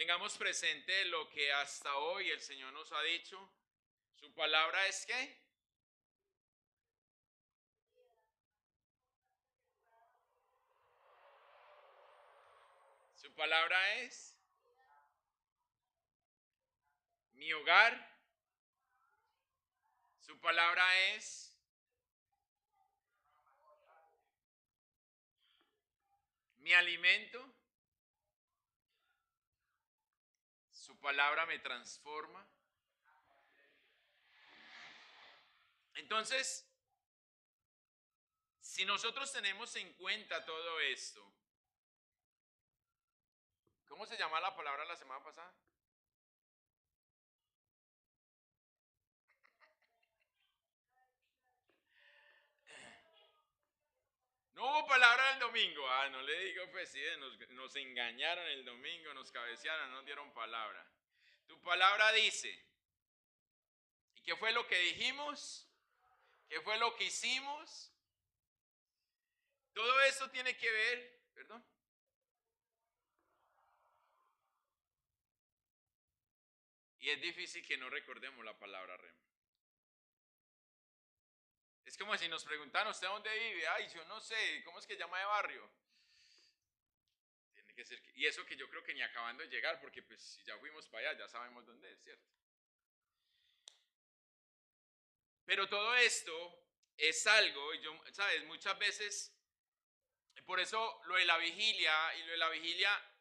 Tengamos presente lo que hasta hoy el Señor nos ha dicho. Su palabra es ¿qué? Su palabra es mi hogar. Su palabra es mi alimento. Su palabra me transforma. Entonces, si nosotros tenemos en cuenta todo esto, ¿cómo se llama la palabra la semana pasada? No hubo palabra el domingo. Ah, no le digo, pues sí, nos engañaron el domingo, nos cabecearon, no nos dieron palabra. Tu palabra dice, ¿y qué fue lo que dijimos? ¿Qué fue lo que hicimos? Todo eso tiene que ver, perdón. Y es difícil que no recordemos la palabra rema. Es como si nos preguntaran, ¿usted dónde vive? Ay, yo no sé, ¿cómo es que llama de barrio? Tiene que ser, y eso que yo creo que ni acabando de llegar, porque pues si ya fuimos para allá, ya sabemos dónde es, ¿cierto? Pero todo esto es algo, y yo, ¿sabes? Muchas veces, por eso lo de la vigilia, y lo de la vigilia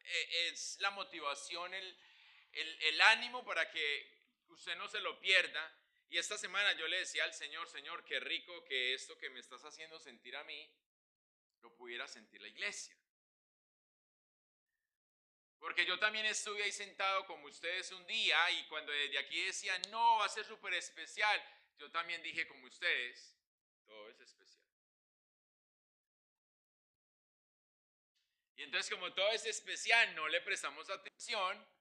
es la motivación, el ánimo para que usted no se lo pierda. Y esta semana yo le decía al Señor, Señor, qué rico que esto que me estás haciendo sentir a mí, lo pudiera sentir la iglesia. Porque yo también estuve ahí sentado como ustedes un día y cuando desde aquí decían, no, va a ser súper especial, yo también dije como ustedes, todo es especial. Y entonces como todo es especial, no le prestamos atención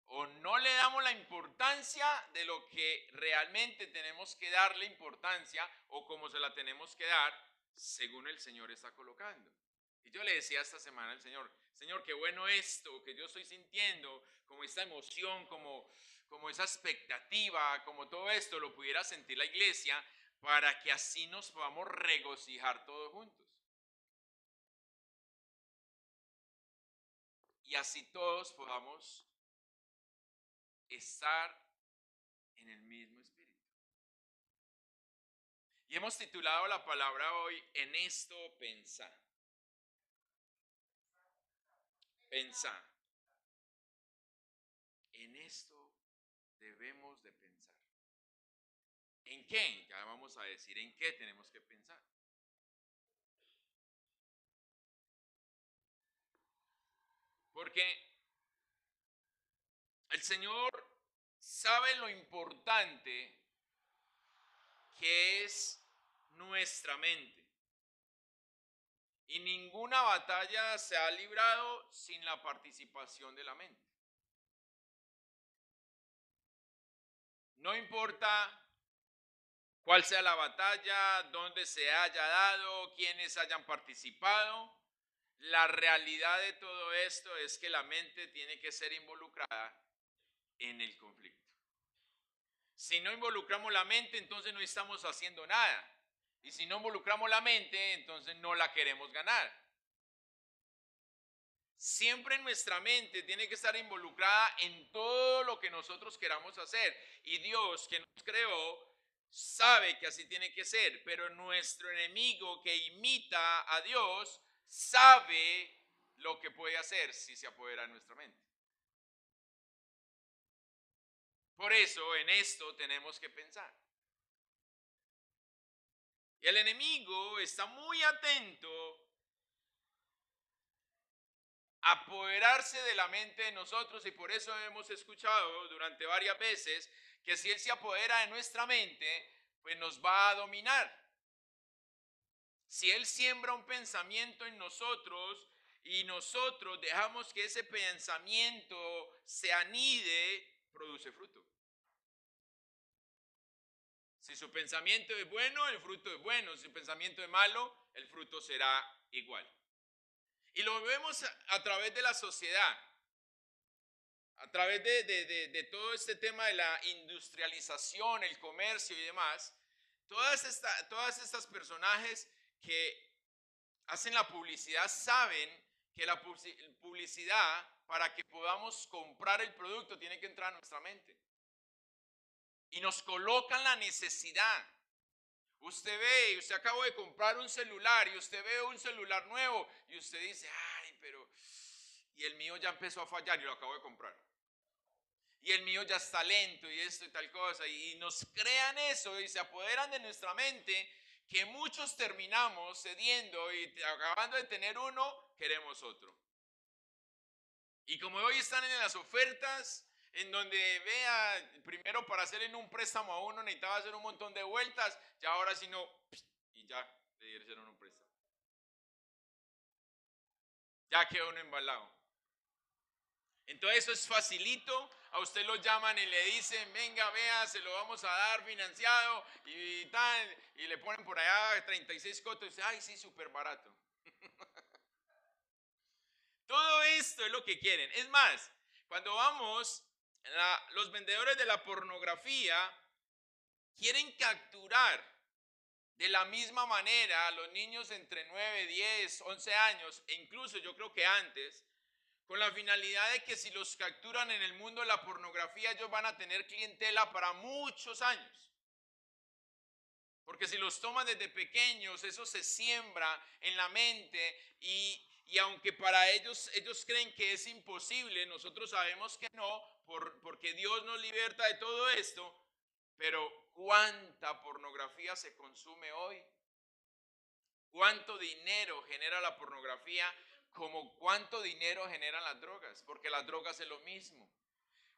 o no le damos la importancia de lo que realmente tenemos que darle importancia o como se la tenemos que dar según el Señor está colocando. Y yo le decía esta semana al Señor, Señor, qué bueno esto que yo estoy sintiendo, como esta emoción, como esa expectativa, como todo esto lo pudiera sentir la iglesia para que así nos podamos regocijar todos juntos. Y así todos podamos estar en el mismo espíritu. Y hemos titulado la palabra hoy, en esto pensar. Pensar. En esto debemos de pensar. ¿En qué? Ya vamos a decir en qué tenemos que pensar. Porque el Señor sabe lo importante que es nuestra mente. Y ninguna batalla se ha librado sin la participación de la mente. No importa cuál sea la batalla, dónde se haya dado, quiénes hayan participado, la realidad de todo esto es que la mente tiene que ser involucrada en el conflicto. Si no involucramos la mente, entonces no estamos haciendo nada. Y si no involucramos la mente, entonces no la queremos ganar. Siempre nuestra mente tiene que estar involucrada en todo lo que nosotros queramos hacer. Y Dios, que nos creó, sabe que así tiene que ser. Pero nuestro enemigo que imita a Dios sabe lo que puede hacer si se apodera de nuestra mente. Por eso en esto tenemos que pensar. Y el enemigo está muy atento a apoderarse de la mente de nosotros y por eso hemos escuchado durante varias veces que si él se apodera de nuestra mente, pues nos va a dominar. Si él siembra un pensamiento en nosotros y nosotros dejamos que ese pensamiento se anide, produce fruto. Si su pensamiento es bueno, el fruto es bueno. Si su pensamiento es malo, el fruto será igual. Y lo vemos a través de la sociedad. a través de todo este tema de la industrialización, el comercio y demás, todas estas personajes que hacen la publicidad saben que la publicidad, para que podamos comprar el producto, tiene que entrar a nuestra mente. Y nos colocan la necesidad. Usted ve, y usted acabó de comprar un celular y usted ve un celular nuevo y usted dice, ay, pero, y el mío ya empezó a fallar y lo acabo de comprar. Y el mío ya está lento y esto y tal cosa. Y nos crean eso y se apoderan de nuestra mente, que muchos terminamos cediendo y acabando de tener uno, queremos otro. Y como hoy están en las ofertas, en donde vea, primero para hacer en un préstamo a uno necesitaba hacer un montón de vueltas, ya ahora sí no, y ya le hicieron un préstamo. Ya quedó uno embalado. Entonces eso es facilito, a usted lo llaman y le dicen, venga, vea, se lo vamos a dar financiado y tal, y le ponen por allá 36 cotos y dice, ay, sí, súper barato. Todo esto es lo que quieren. Es más, cuando vamos, los vendedores de la pornografía quieren capturar de la misma manera a los niños entre 9, 10, 11 años, e incluso yo creo que antes, con la finalidad de que si los capturan en el mundo de la pornografía, ellos van a tener clientela para muchos años. Porque si los toman desde pequeños, eso se siembra en la mente y aunque para ellos creen que es imposible, nosotros sabemos que no, porque Dios nos liberta de todo esto, pero ¿cuánta pornografía se consume hoy? ¿Cuánto dinero genera la pornografía? Como cuánto dinero generan las drogas, porque las drogas es lo mismo.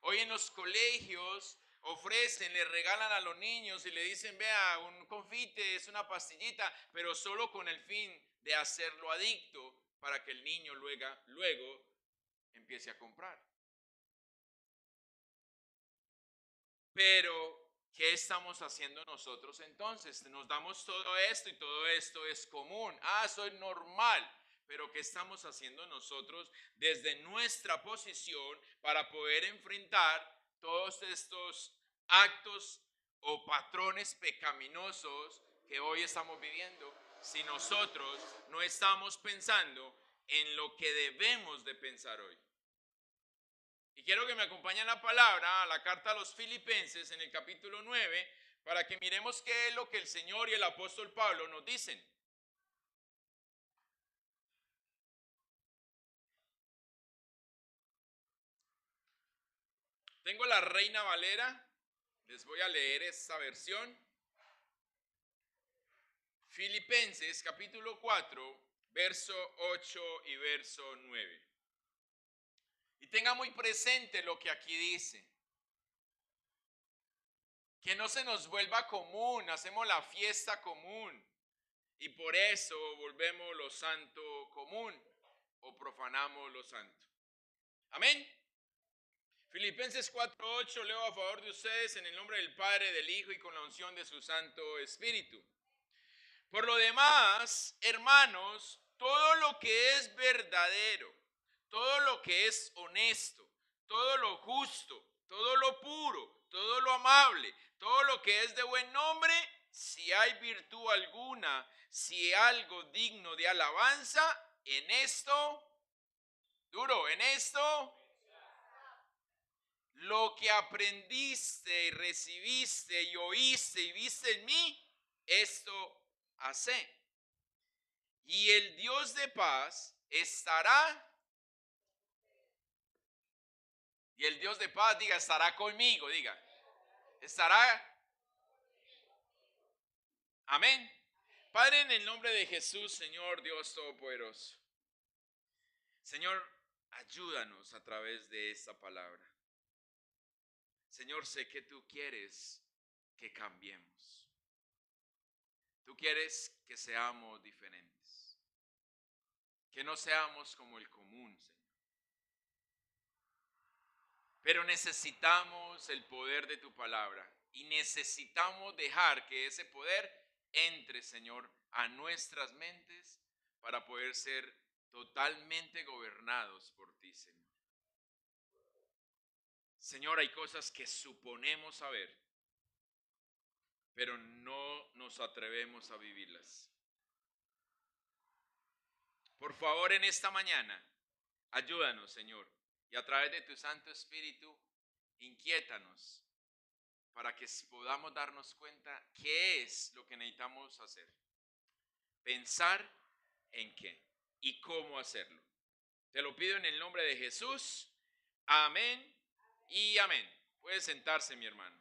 Hoy en los colegios ofrecen, le regalan a los niños y le dicen, vea, un confite, es una pastillita, pero solo con el fin de hacerlo adicto para que el niño luego empiece a comprar. Pero, ¿qué estamos haciendo nosotros entonces? Nos damos todo esto y todo esto es común. Ah, eso es normal. Pero ¿qué estamos haciendo nosotros desde nuestra posición para poder enfrentar todos estos actos o patrones pecaminosos que hoy estamos viviendo si nosotros no estamos pensando en lo que debemos de pensar hoy? Y quiero que me acompañen la palabra, a la carta a los Filipenses en el capítulo 9, para que miremos qué es lo que el Señor y el apóstol Pablo nos dicen. Tengo la Reina Valera, les voy a leer esta versión. Filipenses capítulo 4, verso 8 y verso 9. Y tenga muy presente lo que aquí dice. Que no se nos vuelva común, hacemos la fiesta común. Y por eso volvemos lo santo común o profanamos lo santo. Amén. Filipenses 4:8 leo a favor de ustedes en el nombre del Padre, del Hijo y con la unción de su Santo Espíritu. Por lo demás, hermanos, todo lo que es verdadero, todo lo que es honesto, todo lo justo, todo lo puro, todo lo amable, todo lo que es de buen nombre, si hay virtud alguna, si algo digno de alabanza, en esto, duro, en esto, lo que aprendiste y recibiste y oíste y viste en mí, esto hacé. Y el Dios de paz estará, y el Dios de paz, diga, estará conmigo, diga, estará, amén. Padre, en el nombre de Jesús, Señor Dios Todopoderoso, Señor, ayúdanos a través de esta palabra. Señor, sé que tú quieres que cambiemos. Tú quieres que seamos diferentes. Que no seamos como el común, Señor. Pero necesitamos el poder de tu palabra y necesitamos dejar que ese poder entre, Señor, a nuestras mentes para poder ser totalmente gobernados por ti, Señor. Señor, hay cosas que suponemos saber, pero no nos atrevemos a vivirlas. Por favor, en esta mañana, ayúdanos, Señor, y a través de tu Santo Espíritu, inquiétanos para que podamos darnos cuenta qué es lo que necesitamos hacer. Pensar en qué y cómo hacerlo. Te lo pido en el nombre de Jesús. Amén y amén. Puede sentarse, mi hermano.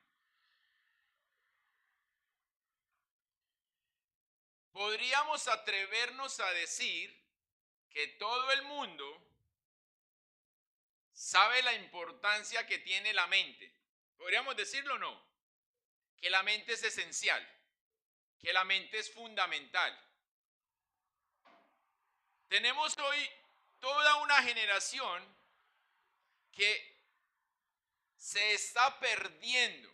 Podríamos atrevernos a decir que todo el mundo sabe la importancia que tiene la mente. ¿Podríamos decirlo o no? Que la mente es esencial, que la mente es fundamental. Tenemos hoy toda una generación que se está perdiendo.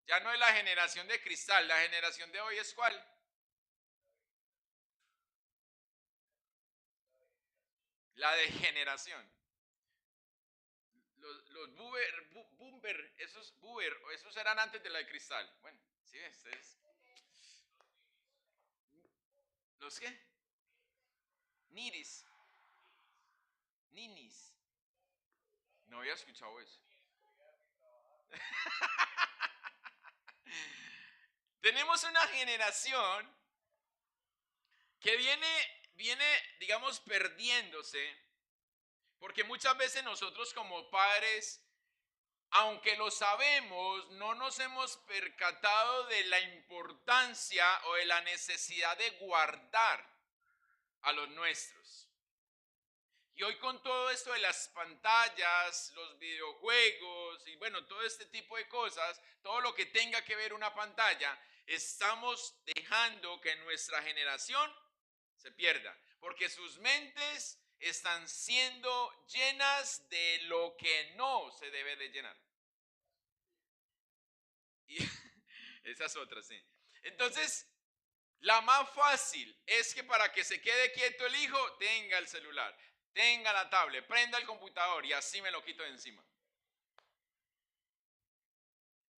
Ya no es la generación de cristal, la generación de hoy es ¿cuál? La degeneración. Los esos eran antes de la de cristal. Bueno, sí, ¿los qué? Niris. Ninis. No había escuchado eso. Tenemos una generación que viene, digamos, perdiéndose, porque muchas veces nosotros como padres, aunque lo sabemos, no nos hemos percatado de la importancia o de la necesidad de guardar a los nuestros. Y hoy con todo esto de las pantallas, los videojuegos y bueno, todo este tipo de cosas, todo lo que tenga que ver una pantalla, estamos dejando que nuestra generación se pierda, porque sus mentes están siendo llenas de lo que no se debe de llenar. Y esa es otra, sí. Entonces, la más fácil es que para que se quede quieto el hijo, tenga el celular, tenga la tablet, prenda el computador y así me lo quito de encima.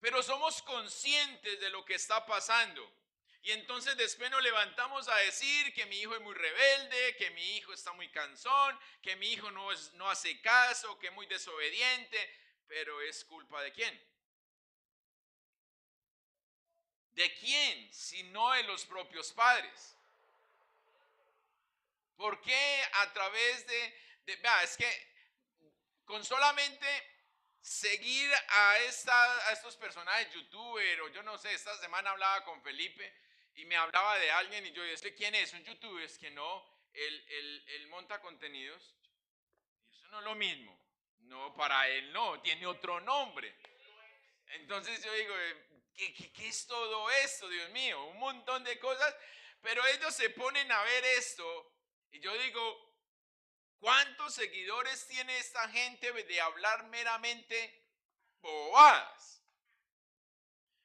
Pero somos conscientes de lo que está pasando. Y entonces después nos levantamos a decir que mi hijo es muy rebelde, que mi hijo está muy cansón, que mi hijo no hace caso, que es muy desobediente. Pero ¿es culpa de quién? ¿De quién? Si no de los propios padres. ¿Por qué a través es que con solamente seguir a estos personajes, youtuber, o yo no sé, esta semana hablaba con Felipe y me hablaba de alguien y yo decía, ¿quién es? ¿Un youtuber? Es que no, él monta contenidos. Y eso no es lo mismo. No, para él no, tiene otro nombre. Entonces yo digo, ¿qué es todo esto, Dios mío? Un montón de cosas, pero ellos se ponen a ver esto y yo digo, ¿cuántos seguidores tiene esta gente de hablar meramente bobadas?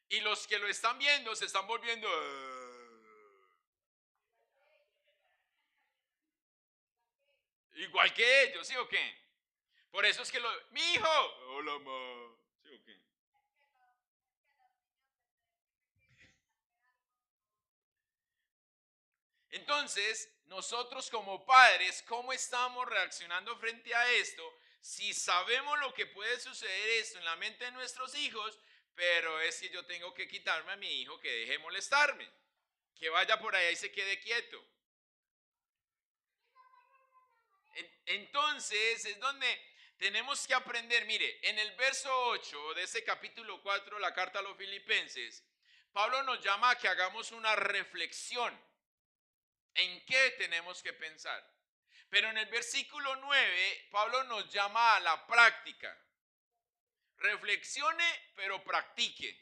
Y los que lo están viendo se están volviendo igual que ellos, ¿sí o qué? Por eso es que mi hijo, hola ma, ¿sí o qué? Entonces, nosotros como padres, ¿cómo estamos reaccionando frente a esto? Si sabemos lo que puede suceder esto en la mente de nuestros hijos, pero es que yo tengo que quitarme a mi hijo que deje de molestarme, que vaya por allá y se quede quieto. Entonces es donde tenemos que aprender. Mire, en el verso 8 de ese capítulo 4, la carta a los Filipenses, Pablo nos llama a que hagamos una reflexión en qué tenemos que pensar. Pero en el versículo 9, Pablo nos llama a la práctica. Reflexione, pero practique.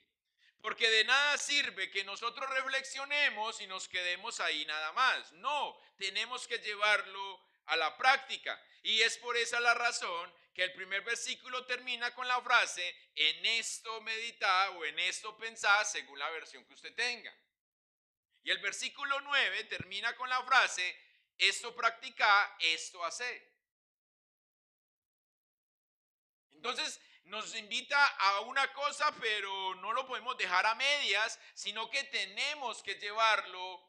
Porque de nada sirve que nosotros reflexionemos y nos quedemos ahí nada más. No, tenemos que llevarlo a la práctica. Y es por esa la razón que el primer versículo termina con la frase, en esto meditad o en esto pensad según la versión que usted tenga. Y el versículo 9 termina con la frase, esto practica, esto hace. Entonces, nos invita a una cosa, pero no lo podemos dejar a medias, sino que tenemos que llevarlo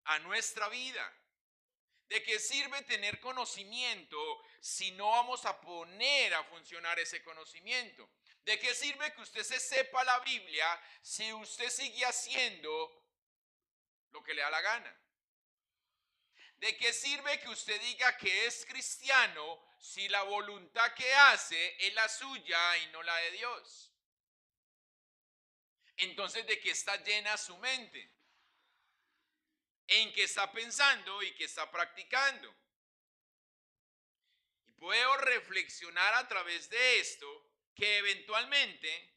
a nuestra vida. ¿De qué sirve tener conocimiento si no vamos a poner a funcionar ese conocimiento? ¿De qué sirve que usted se sepa la Biblia si usted sigue haciendo lo que le da la gana? ¿De qué sirve que usted diga que es cristiano si la voluntad que hace es la suya y no la de Dios? Entonces, ¿de qué está llena su mente? ¿En qué está pensando y qué está practicando? Y puedo reflexionar a través de esto que eventualmente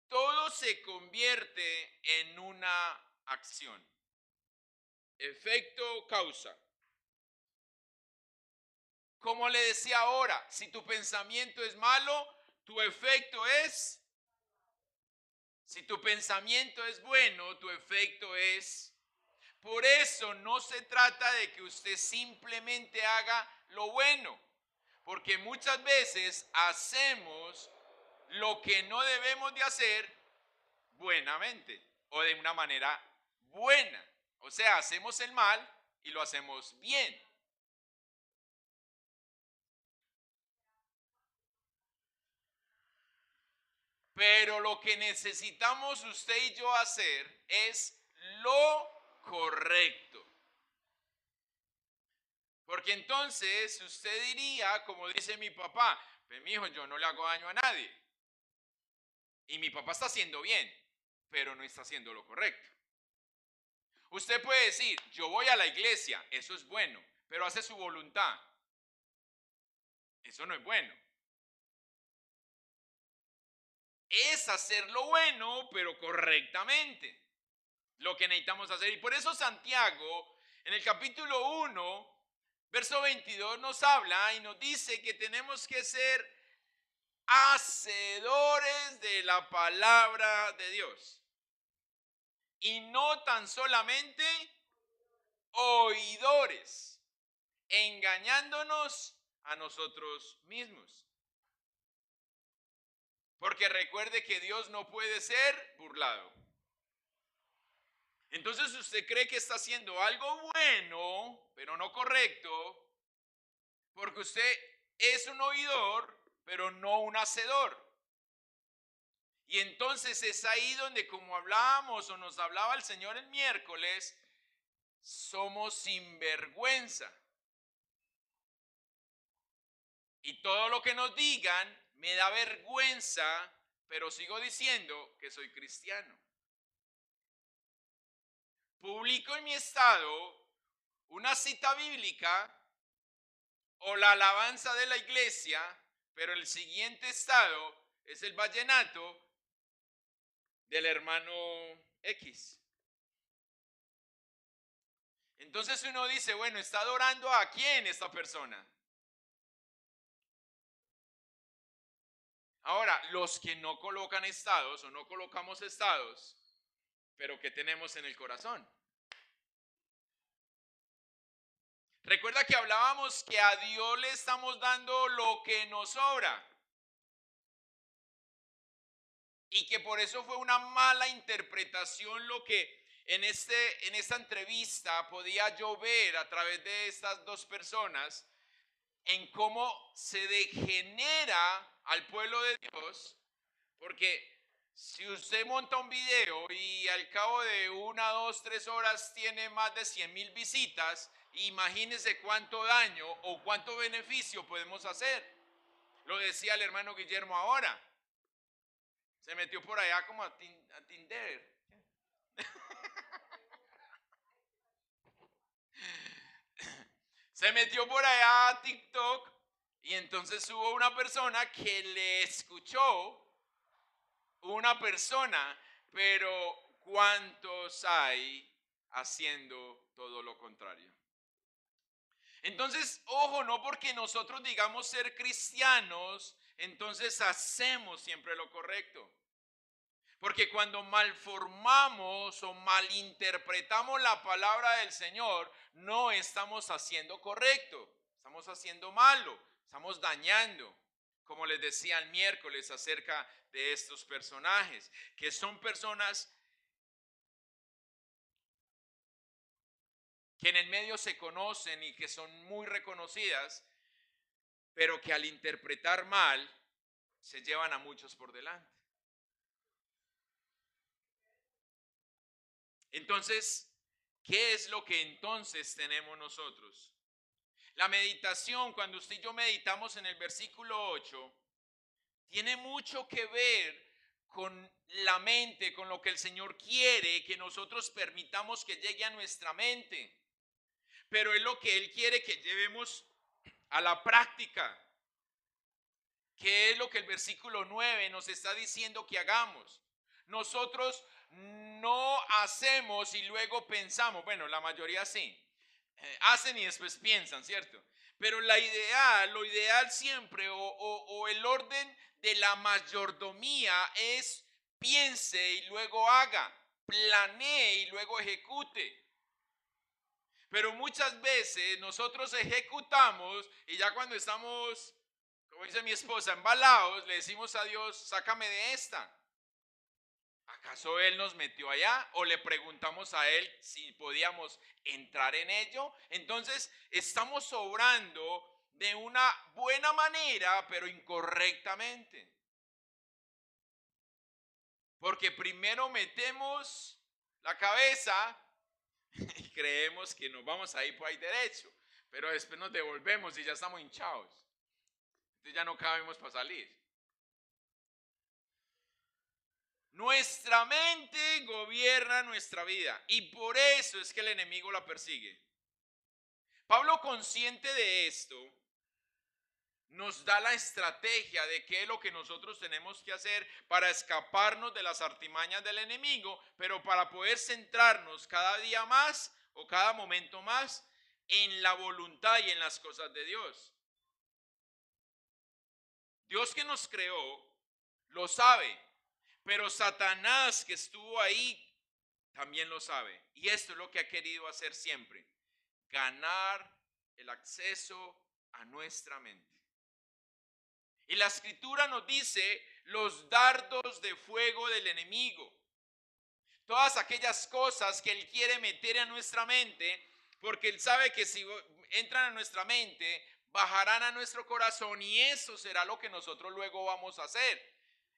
todo se convierte en una acción. Efecto causa. Como le decía ahora, si tu pensamiento es malo, tu efecto es. Si tu pensamiento es bueno, tu efecto es. Por eso no se trata de que usted simplemente haga lo bueno, porque muchas veces hacemos lo que no debemos de hacer buenamente o de una manera buena. O sea, hacemos el mal y lo hacemos bien. Pero lo que necesitamos usted y yo hacer es lo correcto. Porque entonces usted diría, como dice mi papá, pues mi hijo, yo no le hago daño a nadie. Y mi papá está haciendo bien, pero no está haciendo lo correcto. Usted puede decir, yo voy a la iglesia, eso es bueno, pero hace su voluntad. Eso no es bueno. Es hacer lo bueno, pero correctamente. Lo que necesitamos hacer. Y por eso Santiago, en el capítulo 1, verso 22, nos habla y nos dice que tenemos que ser hacedores de la palabra de Dios. Y no tan solamente oidores, engañándonos a nosotros mismos. Porque recuerde que Dios no puede ser burlado. Entonces usted cree que está haciendo algo bueno, pero no correcto, porque usted es un oidor, pero no un hacedor. Y entonces es ahí donde, como hablábamos o nos hablaba el Señor el miércoles, somos sinvergüenza. Y todo lo que nos digan me da vergüenza, pero sigo diciendo que soy cristiano. Publico en mi estado una cita bíblica o la alabanza de la iglesia, pero el siguiente estado es el vallenato del hermano X. Entonces uno dice, bueno, ¿está adorando a quién esta persona? Ahora, los que no colocan estados o no colocamos estados, pero ¿qué tenemos en el corazón? Recuerda que hablábamos que a Dios le estamos dando lo que nos sobra. Y que por eso fue una mala interpretación lo que en esta entrevista podía yo ver a través de estas dos personas en cómo se degenera al pueblo de Dios, porque si usted monta un video y al cabo de 1, 2, 3 horas tiene más de 100,000 visitas, imagínese cuánto daño o cuánto beneficio podemos hacer. Lo decía el hermano Guillermo ahora. Se metió por allá como a Tinder. Se metió por allá a TikTok y entonces hubo una persona que le escuchó, una persona, pero ¿cuántos hay haciendo todo lo contrario? Entonces, ojo, no porque nosotros digamos ser cristianos, entonces hacemos siempre lo correcto. Porque cuando malformamos o malinterpretamos la palabra del Señor, no estamos haciendo correcto, estamos haciendo malo, estamos dañando. como les decía el miércoles acerca de estos personajes, que son personas que en el medio se conocen y que son muy reconocidas, pero que al interpretar mal se llevan a muchos por delante. Entonces, ¿qué es lo que entonces tenemos nosotros? La meditación, cuando usted y yo meditamos en el versículo 8, tiene mucho que ver con la mente, con lo que el Señor quiere que nosotros permitamos que llegue a nuestra mente. Pero es lo que Él quiere que llevemos a la práctica. ¿Qué es lo que el versículo 9 nos está diciendo que hagamos? Nosotros no hacemos y luego pensamos. Bueno, la mayoría sí. Hacen y después piensan, ¿cierto? Pero lo ideal siempre o el orden de la mayordomía es piense y luego haga, planee y luego ejecute. Pero muchas veces nosotros ejecutamos y ya cuando estamos, como dice mi esposa, embalados, le decimos a Dios, sácame de esta. ¿Acaso Él nos metió allá? ¿O le preguntamos a Él si podíamos entrar en ello? Entonces estamos obrando de una buena manera, pero incorrectamente. Porque primero metemos la cabeza y creemos que nos vamos a ir por ahí derecho, pero después nos devolvemos y ya estamos hinchados. Entonces ya no cabemos para salir. Nuestra mente gobierna nuestra vida y por eso es que el enemigo la persigue. Pablo, consciente de esto, nos da la estrategia de qué es lo que nosotros tenemos que hacer para escaparnos de las artimañas del enemigo, pero para poder centrarnos cada día más o cada momento más en la voluntad y en las cosas de Dios. Dios que nos creó lo sabe, pero Satanás que estuvo ahí también lo sabe. Y esto es lo que ha querido hacer siempre: ganar el acceso a nuestra mente. Y la escritura nos dice los dardos de fuego del enemigo. Todas aquellas cosas que él quiere meter en nuestra mente, porque él sabe que si entran a nuestra mente, bajarán a nuestro corazón y eso será lo que nosotros luego vamos a hacer.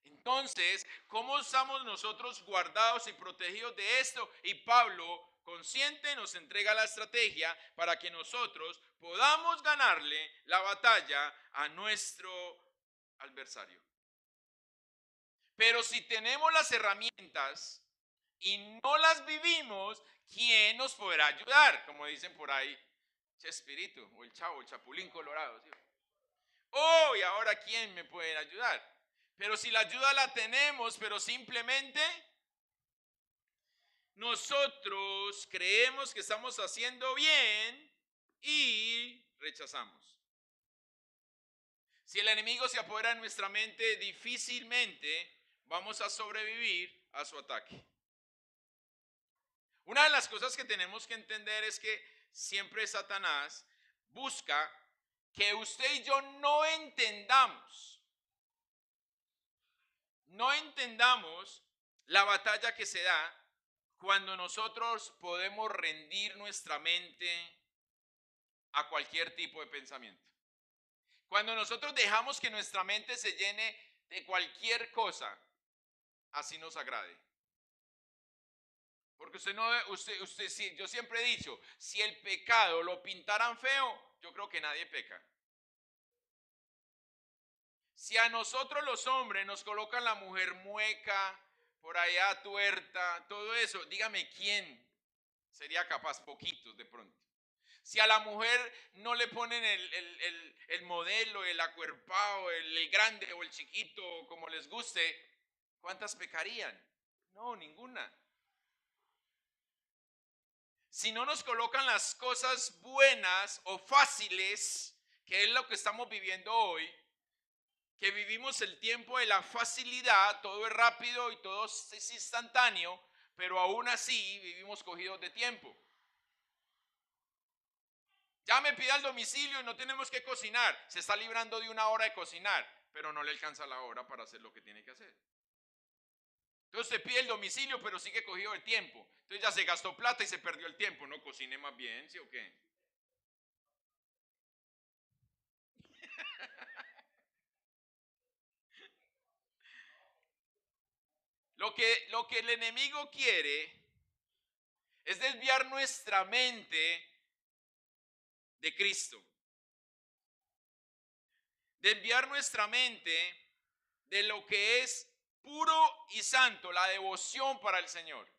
Entonces, ¿cómo estamos nosotros guardados y protegidos de esto? Y Pablo, consciente, nos entrega la estrategia para que nosotros podamos ganarle la batalla a nuestro adversario. Pero si tenemos las herramientas y no las vivimos, ¿quién nos podrá ayudar? Como dicen por ahí, Chespirito, o el Chavo, el Chapulín Colorado. ¿Sí? Oh, y ahora ¿quién me puede ayudar? Pero si la ayuda la tenemos, pero simplemente nosotros creemos que estamos haciendo bien y rechazamos. Si el enemigo se apodera de nuestra mente, difícilmente vamos a sobrevivir a su ataque. Una de las cosas que tenemos que entender es que siempre Satanás busca que usted y yo no entendamos la batalla que se da cuando nosotros podemos rendir nuestra mente a cualquier tipo de pensamiento. Cuando nosotros dejamos que nuestra mente se llene de cualquier cosa, así nos agrade. Porque sí, yo siempre he dicho, si el pecado lo pintaran feo, yo creo que nadie peca. Si a nosotros los hombres nos colocan la mujer mueca, por allá tuerta, todo eso, dígame quién sería capaz, poquitos de pronto. Si a la mujer no le ponen el modelo, el acuerpado, el grande o el chiquito, como les guste, ¿cuántas pecarían? No, ninguna. Si no nos colocan las cosas buenas o fáciles, que es lo que estamos viviendo hoy, que vivimos el tiempo de la facilidad, todo es rápido y todo es instantáneo, pero aún así vivimos cogidos de tiempo. Ya me pide al domicilio y no tenemos que cocinar. Se está librando de una hora de cocinar, pero no le alcanza la hora para hacer lo que tiene que hacer. Entonces se pide el domicilio, pero sigue cogido el tiempo. Entonces ya se gastó plata y se perdió el tiempo. No cocine más bien, ¿sí o qué? Lo que el enemigo quiere es desviar nuestra mente de Cristo. Desviar nuestra mente de lo que es puro y santo, la devoción para el Señor.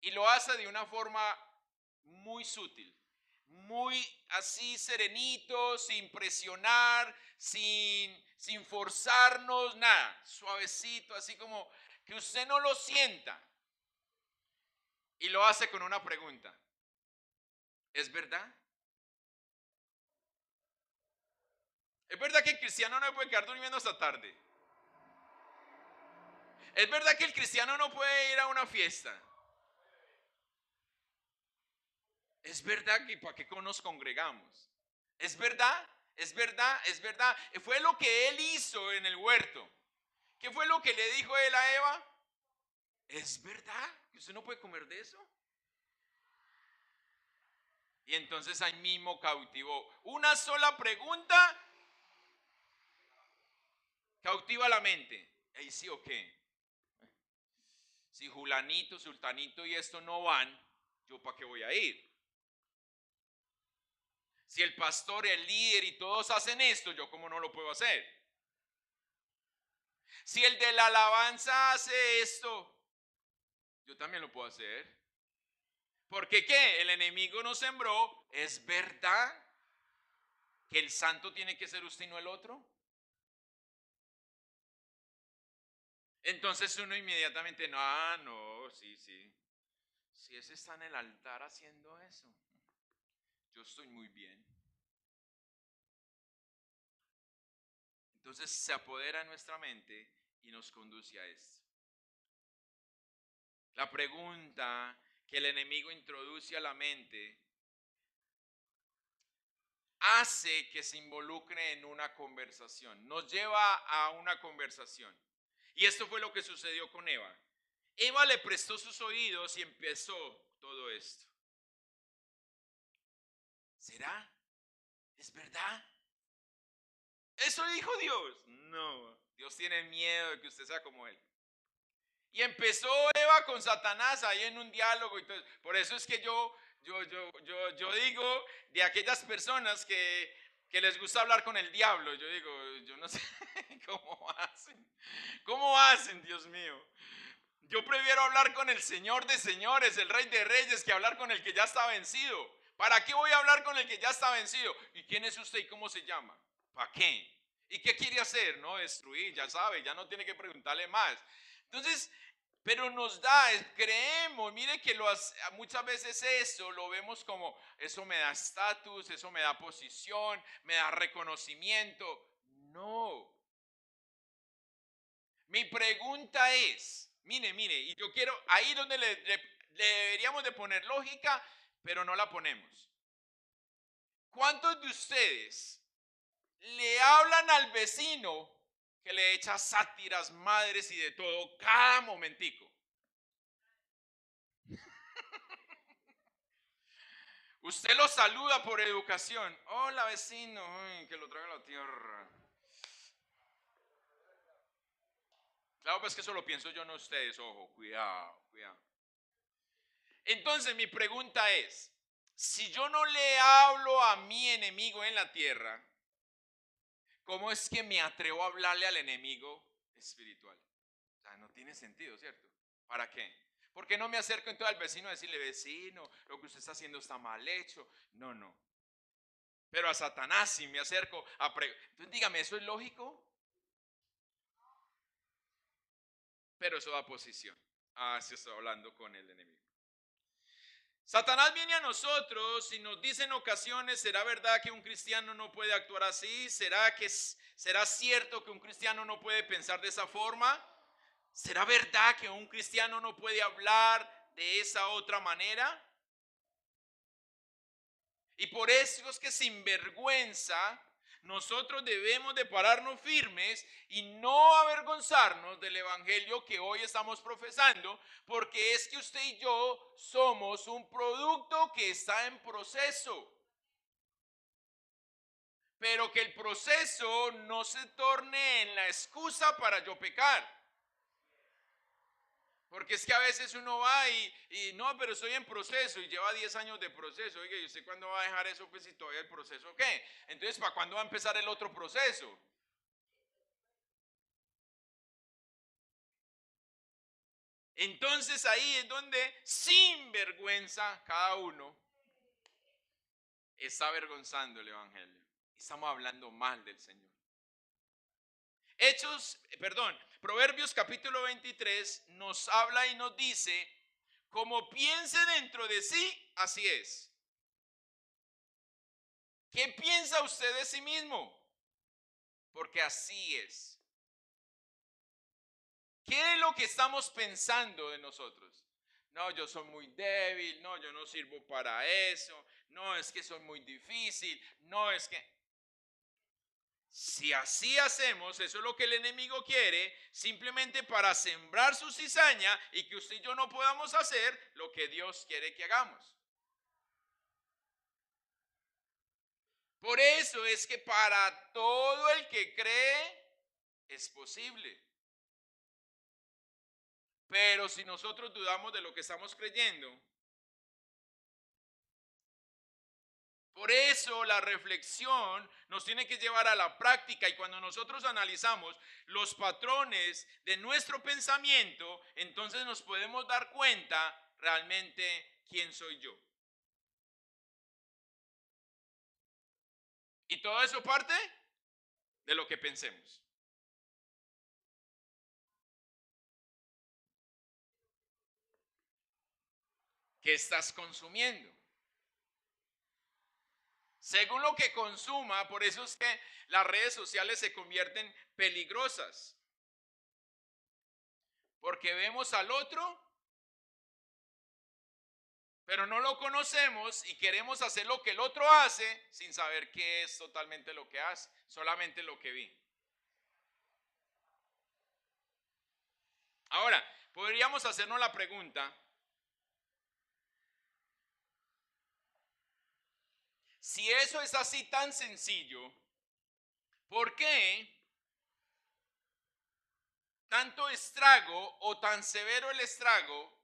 Y lo hace de una forma muy sutil, muy así serenito, sin presionar, sin forzarnos, nada, suavecito, así como que usted no lo sienta. Y lo hace con una pregunta. ¿Es verdad? ¿Es verdad que el cristiano no puede quedar durmiendo hasta tarde? ¿Es verdad que el cristiano no puede ir a una fiesta? ¿Es verdad que para qué nos congregamos? ¿Es verdad? ¿Es verdad? ¿Es verdad? Fue lo que él hizo en el huerto. ¿Qué fue lo que le dijo él a Eva? ¿Es verdad que usted no puede comer de eso? Y entonces ahí mismo cautivó. Una sola pregunta cautiva la mente. ¿Y sí o qué? Si Julanito, Sultanito y esto no van, ¿yo para qué voy a ir? Si el pastor, el líder y todos hacen esto, ¿yo cómo no lo puedo hacer? Si el de la alabanza hace esto, yo también lo puedo hacer. Porque ¿qué? El enemigo nos sembró. ¿Es verdad que el santo tiene que ser usted y no el otro? Entonces uno inmediatamente, no, no, sí, sí. Si ese está en el altar haciendo eso, yo estoy muy bien. Entonces se apodera en nuestra mente y nos conduce a esto. La pregunta que el enemigo introduce a la mente hace que se involucre en una conversación, nos lleva a una conversación. Y esto fue lo que sucedió con Eva. Eva le prestó sus oídos y empezó todo esto. ¿Será? ¿Es verdad? ¿Eso dijo Dios? No, Dios tiene miedo de que usted sea como Él. Y empezó Eva con Satanás ahí en un diálogo. Entonces, por eso es que yo digo de aquellas personas que les gusta hablar con el diablo. Yo digo, yo no sé cómo hacen. ¿Cómo hacen, Dios mío? Yo prefiero hablar con el Señor de señores, el Rey de reyes, que hablar con el que ya está vencido. ¿Para qué voy a hablar con el que ya está vencido? ¿Y quién es usted y cómo se llama? ¿Para qué? ¿Y qué quiere hacer? No, destruir, ya sabe, ya no tiene que preguntarle más. Entonces, pero nos da, creemos, mire que muchas veces eso lo vemos como, eso me da estatus, eso me da posición, me da reconocimiento. No. Mi pregunta es, mire, y yo quiero, ahí donde le deberíamos de poner lógica, pero no la ponemos. ¿Cuántos de ustedes le hablan al vecino que le echa sátiras, madres y de todo cada momentico? Usted lo saluda por educación. Hola vecino, ay, que lo traiga a la tierra. Claro, pues que eso lo pienso yo, no ustedes, ojo, cuidado, cuidado. Entonces mi pregunta es, si yo no le hablo a mi enemigo en la tierra, ¿cómo es que me atrevo a hablarle al enemigo espiritual? O sea, no tiene sentido, ¿cierto? ¿Para qué? ¿Por qué no me acerco entonces al vecino a decirle, vecino, lo que usted está haciendo está mal hecho? No, no. Pero a Satanás sí me acerco a entonces dígame, ¿eso es lógico? Pero eso da posición. Ah, sí estoy hablando con el enemigo. Satanás viene a nosotros y nos dice en ocasiones, ¿será verdad que un cristiano no puede actuar así? ¿Será cierto que un cristiano no puede pensar de esa forma? ¿Será verdad que un cristiano no puede hablar de esa otra manera? Y por eso es que sin vergüenza nosotros debemos de pararnos firmes y no avergonzarnos del evangelio que hoy estamos profesando, porque es que usted y yo somos un producto que está en proceso. Pero que el proceso no se torne en la excusa para yo pecar. Porque es que a veces uno va y no, pero estoy en proceso y lleva 10 años de proceso. Oiga, ¿y usted cuándo va a dejar eso? Pues si todavía el proceso, ¿qué? Entonces, ¿para cuándo va a empezar el otro proceso? Entonces ahí es donde sin vergüenza cada uno está avergonzando el evangelio. Estamos hablando mal del Señor. Proverbios capítulo 23 nos habla y nos dice, como piense dentro de sí, así es. ¿Qué piensa usted de sí mismo? Porque así es. ¿Qué es lo que estamos pensando de nosotros? No, yo soy muy débil, no, yo no sirvo para eso, no, es que soy muy difícil, no, es que... Si así hacemos, eso es lo que el enemigo quiere, simplemente para sembrar su cizaña y que usted y yo no podamos hacer lo que Dios quiere que hagamos. Por eso es que para todo el que cree es posible. Pero si nosotros dudamos de lo que estamos creyendo, por eso la reflexión nos tiene que llevar a la práctica, y cuando nosotros analizamos los patrones de nuestro pensamiento, entonces nos podemos dar cuenta realmente quién soy yo. Y todo eso parte de lo que pensemos. ¿Qué estás consumiendo? Según lo que consuma, por eso es que las redes sociales se convierten peligrosas. Porque vemos al otro, pero no lo conocemos y queremos hacer lo que el otro hace sin saber qué es totalmente lo que hace, solamente lo que vi. Ahora, podríamos hacernos la pregunta, si eso es así tan sencillo, ¿por qué tanto estrago o tan severo el estrago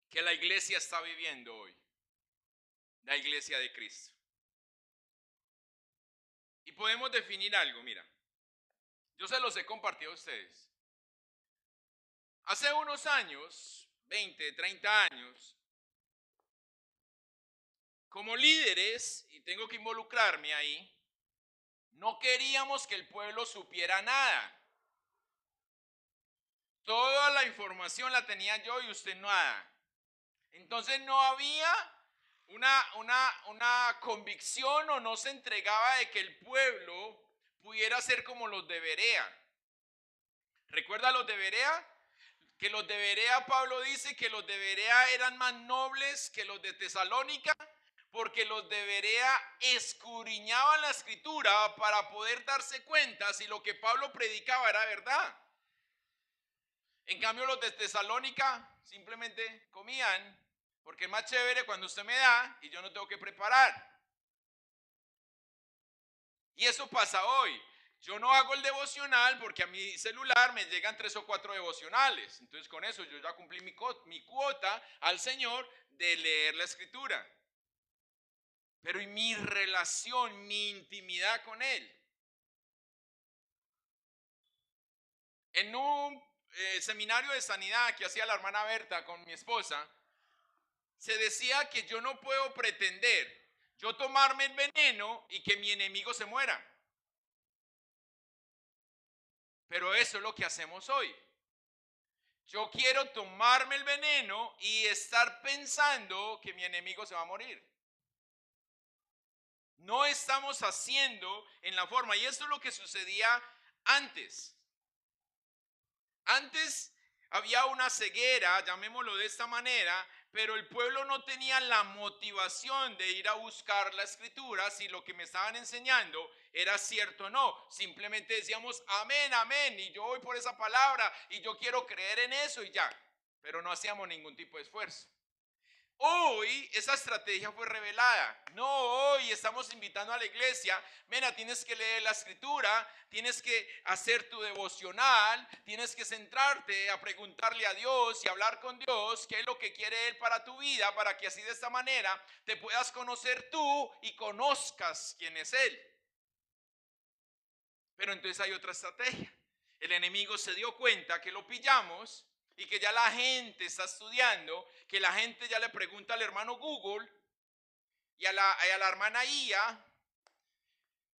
que la iglesia está viviendo hoy? La iglesia de Cristo. Y podemos definir algo, mira, yo se los he compartido a ustedes. Hace unos años, 20, 30 años, como líderes, y tengo que involucrarme ahí, no queríamos que el pueblo supiera nada. Toda la información la tenía yo y usted nada. Entonces no había una convicción, o no se entregaba de que el pueblo pudiera ser como los de Berea. ¿Recuerda los de Berea? Que los de Berea, Pablo dice que los de Berea eran más nobles que los de Tesalónica, porque los de Berea escudriñaban la escritura para poder darse cuenta si lo que Pablo predicaba era verdad. En cambio, los de Tesalónica simplemente comían, porque es más chévere cuando usted me da y yo no tengo que preparar. Y eso pasa hoy. Yo no hago el devocional porque a mi celular me llegan 3 o 4 devocionales. Entonces con eso yo ya cumplí mi cuota al Señor de leer la escritura. Pero ¿y mi relación, mi intimidad con Él? En un seminario de sanidad que hacía la hermana Berta con mi esposa, se decía que yo no puedo pretender yo tomarme el veneno y que mi enemigo se muera. Pero eso es lo que hacemos hoy. Yo quiero tomarme el veneno y estar pensando que mi enemigo se va a morir. No estamos haciendo en la forma, y esto es lo que sucedía antes. Antes había una ceguera, llamémoslo de esta manera, Pero el pueblo no tenía la motivación de ir a buscar la escritura si lo que me estaban enseñando era cierto o no. Simplemente decíamos amén, amén, y yo voy por esa palabra y yo quiero creer en eso y ya. Pero no hacíamos ningún tipo de esfuerzo. Hoy esa estrategia fue revelada. No, hoy estamos invitando a la iglesia. Mira, tienes que leer la escritura, tienes que hacer tu devocional, tienes que centrarte a preguntarle a Dios y hablar con Dios qué es lo que quiere Él para tu vida, para que así de esta manera te puedas conocer tú y conozcas quién es Él. Pero entonces hay otra estrategia. El enemigo se dio cuenta que lo pillamos y que ya la gente está estudiando, que la gente ya le pregunta al hermano Google y a la hermana IA,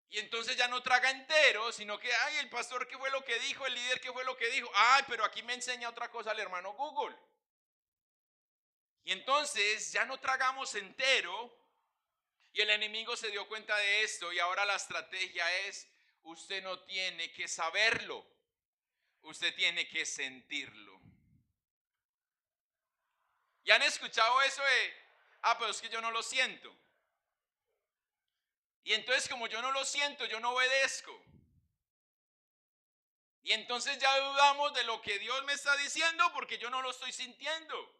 y entonces ya no traga entero, sino que, ay, el pastor qué fue lo que dijo, el líder qué fue lo que dijo, ay, pero aquí me enseña otra cosa el hermano Google. Y entonces ya no tragamos entero y el enemigo se dio cuenta de esto y ahora la estrategia es, usted no tiene que saberlo, usted tiene que sentirlo. ¿Ya han escuchado eso de, pero es que yo no lo siento? Y entonces como yo no lo siento, yo no obedezco. Y entonces ya dudamos de lo que Dios me está diciendo porque yo no lo estoy sintiendo.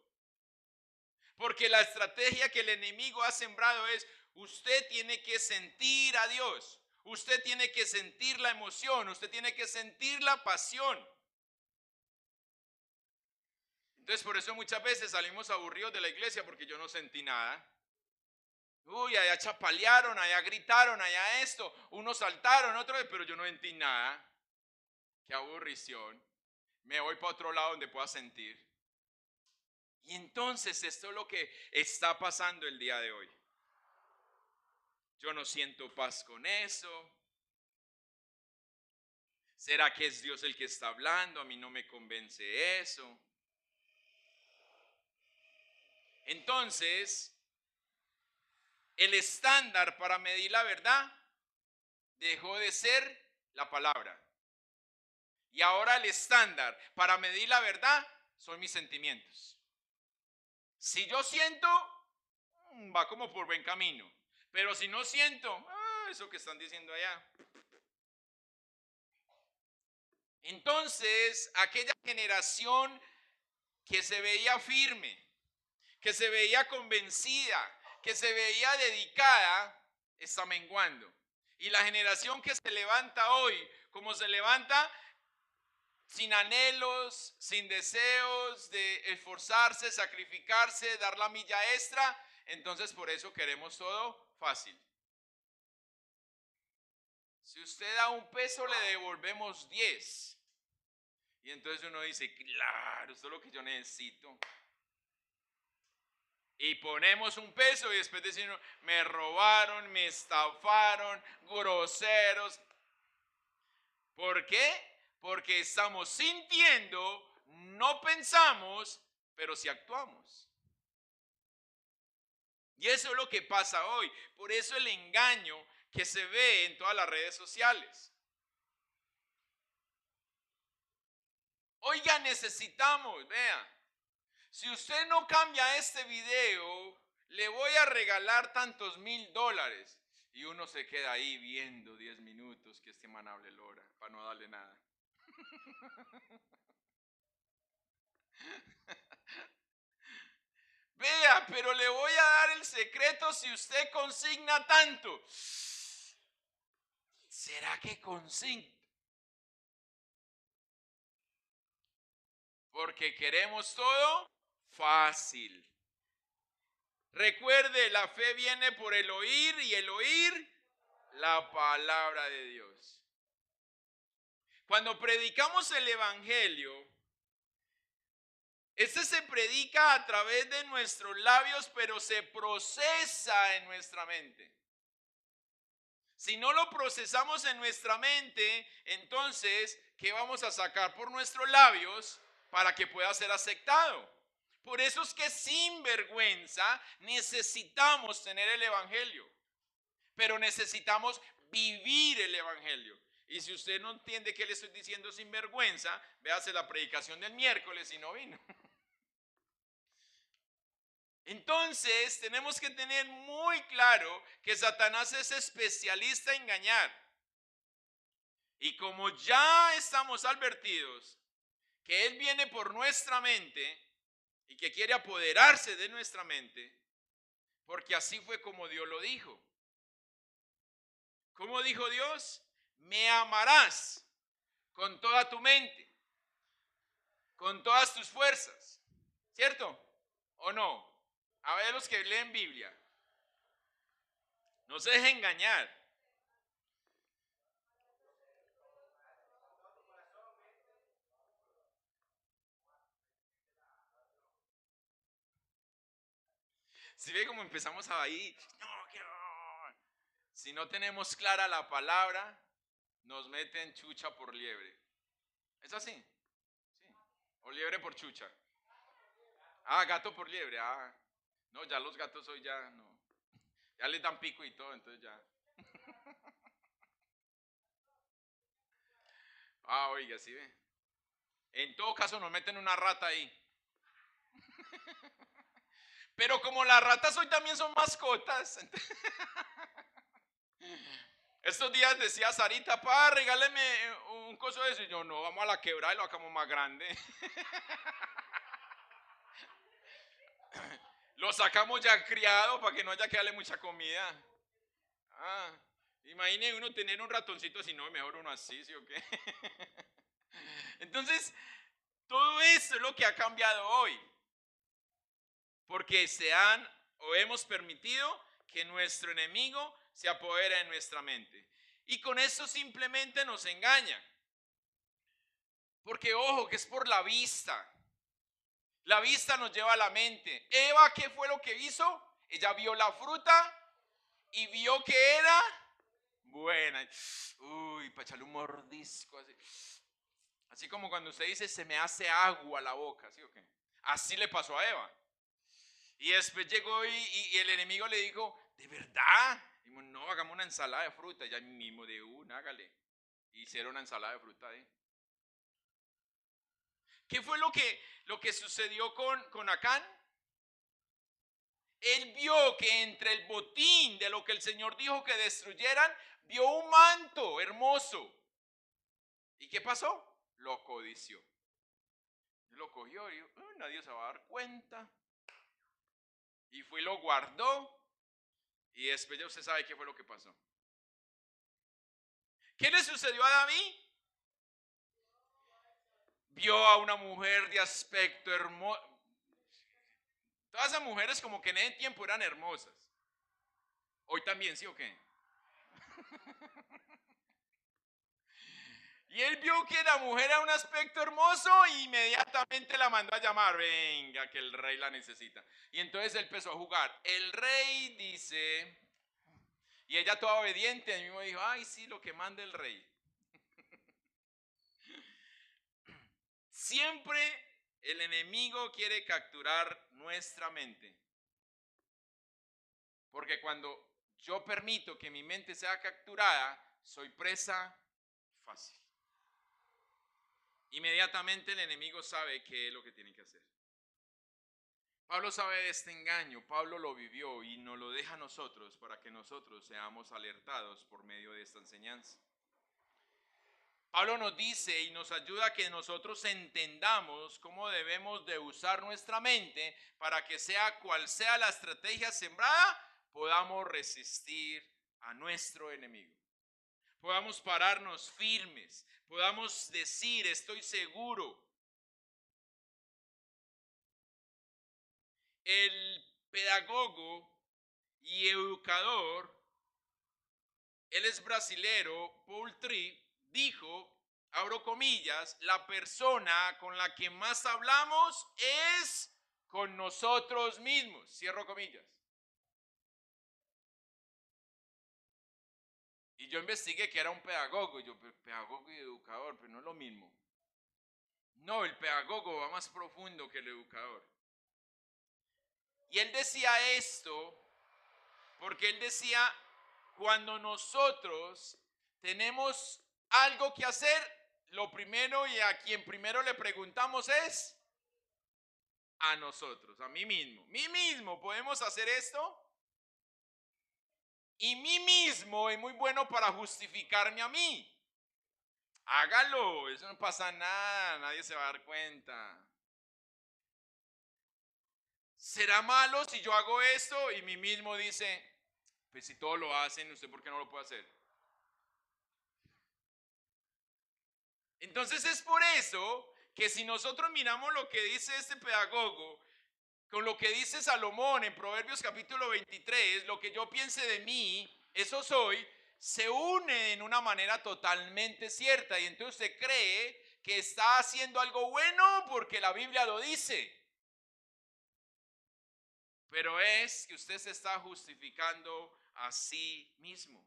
Porque la estrategia que el enemigo ha sembrado es, usted tiene que sentir a Dios. Usted tiene que sentir la emoción, usted tiene que sentir la pasión. Entonces por eso muchas veces salimos aburridos de la iglesia porque yo no sentí nada. Uy, allá chapalearon, allá gritaron, allá esto, unos saltaron, otros, pero yo no sentí nada. Qué aburrición. Me voy para otro lado donde pueda sentir. Y entonces esto es lo que está pasando el día de hoy. Yo no siento paz con eso. ¿Será que es Dios el que está hablando? A mí no me convence eso. Entonces, el estándar para medir la verdad dejó de ser la palabra. Y ahora el estándar para medir la verdad son mis sentimientos. Si yo siento, va como por buen camino. Pero si no siento, eso que están diciendo allá. Entonces, aquella generación que se veía firme, que se veía convencida, que se veía dedicada, está menguando. Y la generación que se levanta hoy, como se levanta sin anhelos, sin deseos de esforzarse, sacrificarse, dar la milla extra, entonces por eso queremos todo fácil. Si usted da un peso, le devolvemos 10. Y entonces uno dice, claro, esto es lo que yo necesito. Y ponemos un peso y después decimos, me robaron, me estafaron, groseros. ¿Por qué? Porque estamos sintiendo, no pensamos, pero sí actuamos. Y eso es lo que pasa hoy. Por eso el engaño que se ve en todas las redes sociales. Oiga, necesitamos, vea, si usted no cambia este video, le voy a regalar tantos $1000. Y uno se queda ahí viendo 10 minutos que este man hable lora, para no darle nada. Vea, pero le voy a dar el secreto si usted consigna tanto. ¿Será que consigna? Porque queremos todo fácil. Recuerde, la fe viene por el oír y el oír la palabra de Dios. Cuando predicamos el evangelio, este se predica a través de nuestros labios, pero se procesa en nuestra mente. Si no lo procesamos en nuestra mente, entonces, ¿qué vamos a sacar por nuestros labios para que pueda ser aceptado? Por eso es que sin vergüenza necesitamos tener el evangelio, pero necesitamos vivir el evangelio. Y si usted no entiende qué le estoy diciendo sin vergüenza, véase la predicación del miércoles y no vino. Entonces tenemos que tener muy claro que Satanás es especialista en engañar. Y como ya estamos advertidos que Él viene por nuestra mente y que quiere apoderarse de nuestra mente, porque así fue como Dios lo dijo. ¿Cómo dijo Dios? Me amarás con toda tu mente, con todas tus fuerzas. ¿Cierto? ¿O no? A ver los que leen Biblia. No se dejen engañar. Si ve como empezamos ahí, no, que no. Si no tenemos clara la palabra, nos meten chucha por liebre. ¿Es así? Sí. O liebre por chucha. Ah, gato por liebre. Ah, no, ya los gatos hoy ya no. Ya les dan pico y todo, entonces ya. Ah, oiga, sí ve. En todo caso nos meten una rata ahí. Pero como las ratas hoy también son mascotas. Estos días decía Sarita, pa, regáleme un coso de eso. Y yo, no, vamos a la quebrada y lo hagamos más grande. Lo sacamos ya criado para que no haya que darle mucha comida. Ah, imagine uno tener un ratoncito así, no, mejor uno así, ¿sí o qué? Entonces, todo esto es lo que ha cambiado hoy. Porque se han o hemos permitido que nuestro enemigo se apodere de nuestra mente. Y con eso simplemente nos engaña. Porque ojo, que es por la vista. La vista nos lleva a la mente. Eva, ¿qué fue lo que hizo? Ella vio la fruta y vio que era buena. Uy, para echarle un mordisco así. Así como cuando usted dice, se me hace agua la boca, ¿sí o qué? Así le pasó a Eva. Y después llegó y el enemigo le dijo, ¿de verdad? Y dijo, no, hagamos una ensalada de fruta. Ya mismo de una, hágale. Hicieron una ensalada de fruta ahí. ¿Qué fue lo que sucedió con Acán? Él vio que entre el botín de lo que el Señor dijo que destruyeran, vio un manto hermoso. ¿Y qué pasó? Lo codició. Lo cogió y dijo, nadie se va a dar cuenta. Y fue y lo guardó. Y después ya usted sabe qué fue lo que pasó. ¿Qué le sucedió a David? Vio a una mujer de aspecto hermoso. Todas esas mujeres como que en ese tiempo eran hermosas. Hoy también, ¿sí o qué? Y él vio que la mujer era un aspecto hermoso e inmediatamente la mandó a llamar. Venga, que el rey la necesita. Y entonces él empezó a jugar. El rey dice, y ella toda obediente, él mismo dijo, ay, sí, lo que manda el rey. Siempre el enemigo quiere capturar nuestra mente. Porque cuando yo permito que mi mente sea capturada, soy presa fácil. Inmediatamente el enemigo sabe qué es lo que tiene que hacer. Pablo sabe de este engaño, Pablo lo vivió y nos lo deja a nosotros para que nosotros seamos alertados por medio de esta enseñanza. Pablo nos dice y nos ayuda a que nosotros entendamos cómo debemos de usar nuestra mente para que sea cual sea la estrategia sembrada, podamos resistir a nuestro enemigo. Podamos pararnos firmes, podamos decir, estoy seguro. El pedagogo y educador, él es brasilero, Paul Tripp, dijo, abro comillas, la persona con la que más hablamos es con nosotros mismos, cierro comillas. Y yo investigué que era un pedagogo, yo, pedagogo y educador, pero no es lo mismo. No, el pedagogo va más profundo que el educador. Y él decía esto porque él decía, cuando nosotros tenemos algo que hacer, lo primero y a quien primero le preguntamos es, a nosotros, a mí mismo. Mí mismo, ¿podemos hacer esto? Y mí mismo es muy bueno para justificarme a mí. Hágalo, eso no pasa nada, nadie se va a dar cuenta. ¿Será malo si yo hago esto? Y mí mismo dice, pues si todos lo hacen, ¿usted por qué no lo puede hacer? Entonces es por eso que si nosotros miramos lo que dice este pedagogo, con lo que dice Salomón en Proverbios capítulo 23, lo que yo piense de mí, eso soy, se une en una manera totalmente cierta. Y entonces usted cree que está haciendo algo bueno porque la Biblia lo dice. Pero es que usted se está justificando a sí mismo.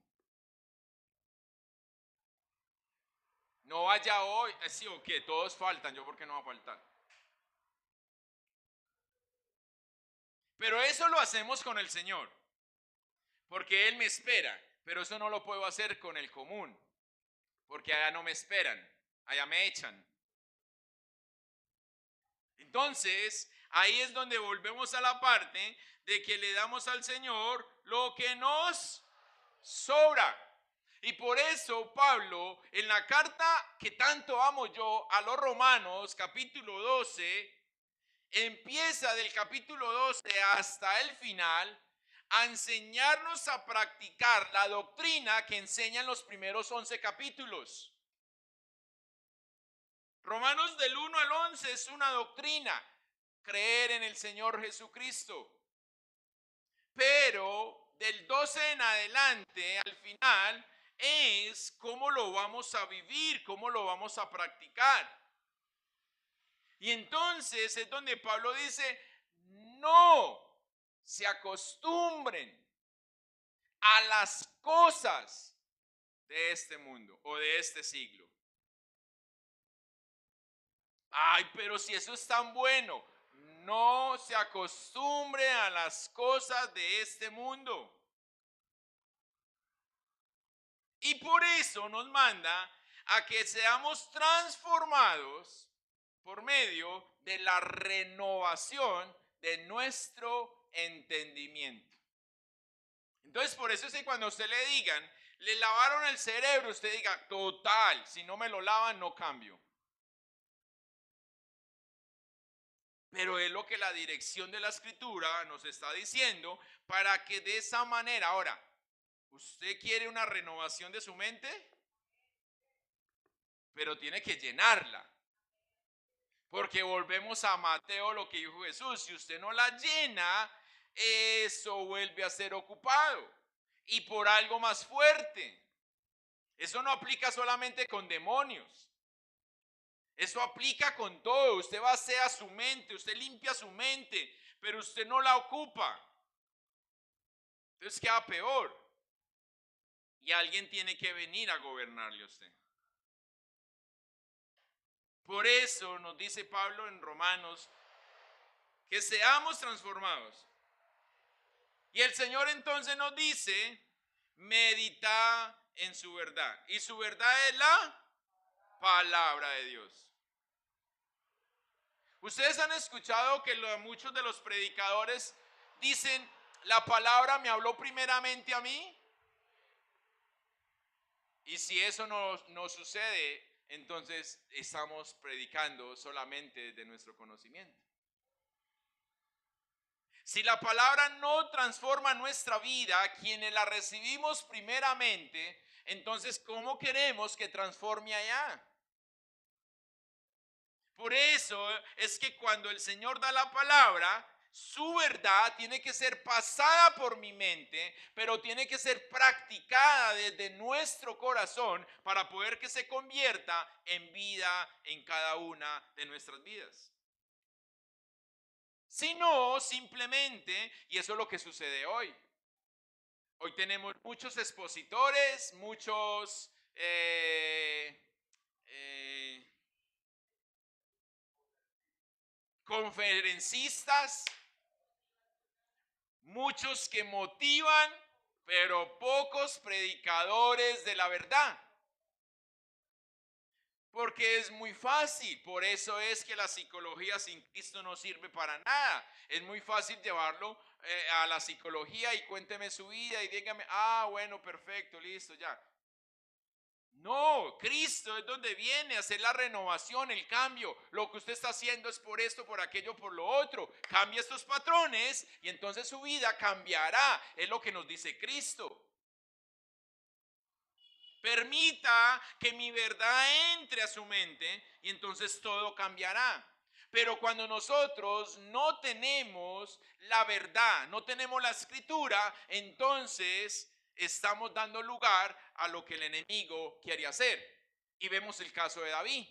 No vaya hoy, sí o qué, todos faltan, yo por qué no va a faltar. Pero eso lo hacemos con el Señor, porque Él me espera, pero eso no lo puedo hacer con el común, porque allá no me esperan, allá me echan. Entonces, ahí es donde volvemos a la parte de que le damos al Señor lo que nos sobra. Y por eso Pablo, en la carta que tanto amo yo a los Romanos, capítulo 12, empieza del capítulo 12 hasta el final a enseñarnos a practicar la doctrina que enseñan los primeros 11 capítulos. Romanos del 1 al 11 es una doctrina, creer en el Señor Jesucristo. Pero del 12 en adelante, al final, es cómo lo vamos a vivir, cómo lo vamos a practicar. Y entonces es donde Pablo dice, no se acostumbren a las cosas de este mundo o de este siglo. Ay, pero si eso es tan bueno, no se acostumbre a las cosas de este mundo. Y por eso nos manda a que seamos transformados por medio de la renovación de nuestro entendimiento. Entonces, por eso es que cuando a usted le digan, le lavaron el cerebro, usted diga, total, si no me lo lavan, no cambio. Pero es lo que la dirección de la escritura nos está diciendo para que de esa manera, ahora, ¿usted quiere una renovación de su mente? Pero tiene que llenarla. Porque volvemos a Mateo, lo que dijo Jesús, si usted no la llena, eso vuelve a ser ocupado. Y por algo más fuerte. Eso no aplica solamente con demonios. Eso aplica con todo. Usted vacía su mente, usted limpia su mente, pero usted no la ocupa. Entonces queda peor. Y alguien tiene que venir a gobernarle a usted. Por eso nos dice Pablo en Romanos que seamos transformados. Y el Señor entonces nos dice, medita en su verdad. Y su verdad es la palabra de Dios. Ustedes han escuchado que muchos de los predicadores dicen, la palabra me habló primeramente a mí. Y si eso no sucede, entonces estamos predicando solamente de nuestro conocimiento. Si la palabra no transforma nuestra vida, quienes la recibimos primeramente, entonces ¿cómo queremos que transforme allá? Por eso es que cuando el Señor da la palabra, su verdad tiene que ser pasada por mi mente, pero tiene que ser practicada desde nuestro corazón para poder que se convierta en vida en cada una de nuestras vidas. Si no, simplemente, y eso es lo que sucede hoy. Hoy tenemos muchos expositores, muchos conferencistas, muchos que motivan, pero pocos predicadores de la verdad. Porque es muy fácil, por eso es que la psicología sin Cristo no sirve para nada. Es muy fácil llevarlo a la psicología y cuénteme su vida y dígame, bueno, perfecto, listo, ya. No, Cristo es donde viene a hacer la renovación, el cambio. Lo que usted está haciendo es por esto, por aquello, por lo otro. Cambia estos patrones y entonces su vida cambiará. Es lo que nos dice Cristo. Permita que mi verdad entre a su mente y entonces todo cambiará. Pero cuando nosotros no tenemos la verdad, no tenemos la escritura, entonces estamos dando lugar a lo que el enemigo quiere hacer. Y vemos el caso de David.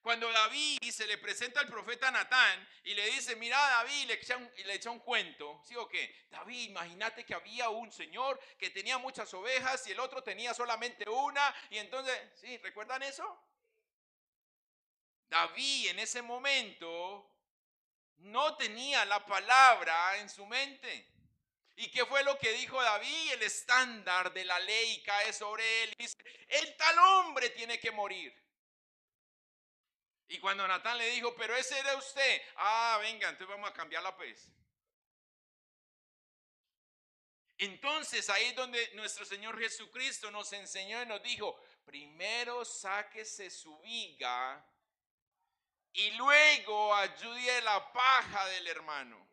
Cuando David se le presenta al profeta Natán y le dice, mira David, le echa un cuento, ¿sí o qué? David, imagínate que había un señor que tenía muchas ovejas y el otro tenía solamente una, y entonces, ¿sí? ¿Recuerdan eso? David en ese momento no tenía la palabra en su mente. ¿Y qué fue lo que dijo David? El estándar de la ley cae sobre él y dice, el tal hombre tiene que morir. Y cuando Natán le dijo, pero ese era usted, venga, entonces vamos a cambiarla pues. Entonces ahí es donde nuestro Señor Jesucristo nos enseñó y nos dijo, primero sáquese su viga y luego ayude la paja del hermano.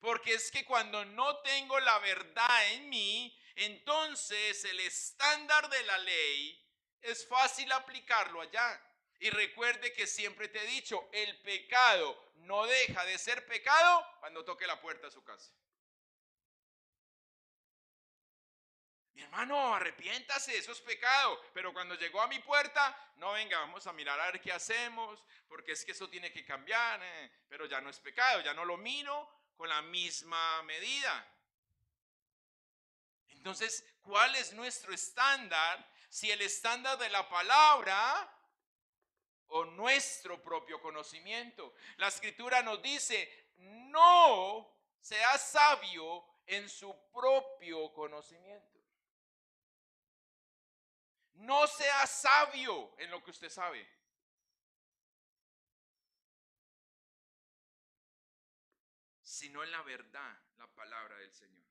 Porque es que cuando no tengo la verdad en mí, entonces el estándar de la ley es fácil aplicarlo allá. Y recuerde que siempre te he dicho, el pecado no deja de ser pecado cuando toque la puerta de su casa. Mi hermano, arrepiéntase, eso es pecado. Pero cuando llegó a mi puerta, no venga, vamos a mirar a ver qué hacemos, porque es que eso tiene que cambiar. Pero ya no es pecado, ya no lo miro con la misma medida. Entonces, ¿cuál es nuestro estándar? Si el estándar de la palabra o nuestro propio conocimiento. La escritura nos dice, no sea sabio en su propio conocimiento. No sea sabio en lo que usted sabe. Sino en la verdad, la palabra del Señor.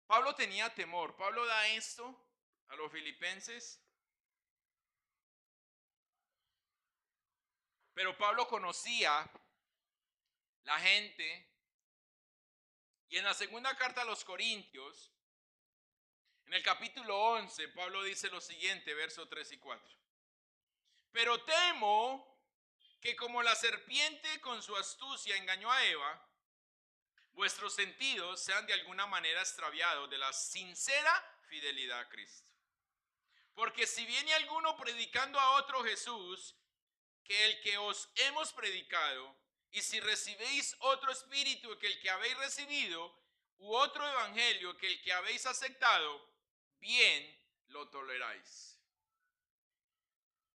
Pablo tenía temor. Pablo da esto a los filipenses. Pero Pablo conocía la gente. Y en la segunda carta a los Corintios, en el capítulo 11, Pablo dice lo siguiente, versos 3 y 4. Pero temo que como la serpiente con su astucia engañó a Eva, vuestros sentidos sean de alguna manera extraviados de la sincera fidelidad a Cristo. Porque si viene alguno predicando a otro Jesús que el que os hemos predicado, y si recibéis otro espíritu que el que habéis recibido, u otro evangelio que el que habéis aceptado, bien lo toleráis.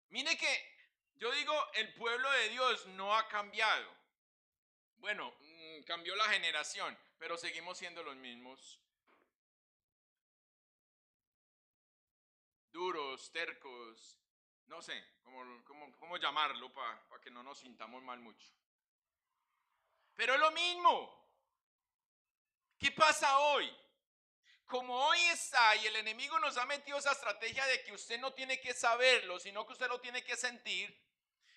Mire que yo digo, el pueblo de Dios no ha cambiado. Bueno, cambió la generación, pero seguimos siendo los mismos. Duros, tercos, no sé cómo llamarlo para que no nos sintamos mal mucho. Pero es lo mismo. ¿Qué pasa hoy? Como hoy está y el enemigo nos ha metido esa estrategia de que usted no tiene que saberlo, sino que usted lo tiene que sentir.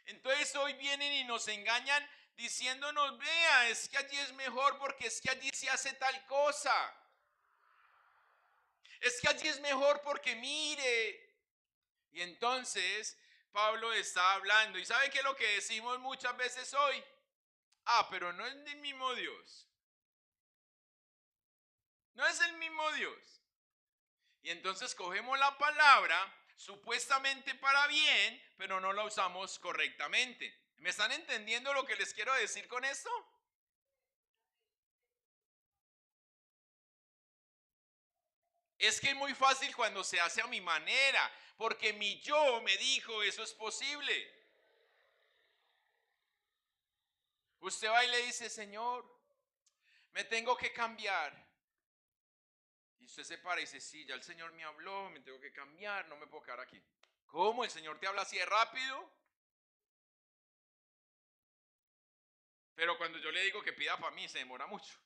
Entonces hoy vienen y nos engañan diciéndonos, vea, es que allí es mejor porque es que allí se hace tal cosa. Es que allí es mejor porque mire. Y entonces Pablo está hablando. ¿Y sabe qué es lo que decimos muchas veces hoy? Pero no es el mismo Dios. No es el mismo Dios. Y entonces cogemos la palabra supuestamente para bien, pero no la usamos correctamente. ¿Me están entendiendo lo que les quiero decir con esto? Es que es muy fácil cuando se hace a mi manera, porque mi yo me dijo eso es posible. Usted va y le dice, Señor, me tengo que cambiar. Y usted se para y dice, sí, ya el Señor me habló, me tengo que cambiar, no me puedo quedar aquí. ¿Cómo? ¿El Señor te habla así de rápido? Pero cuando yo le digo que pida para mí, se demora mucho.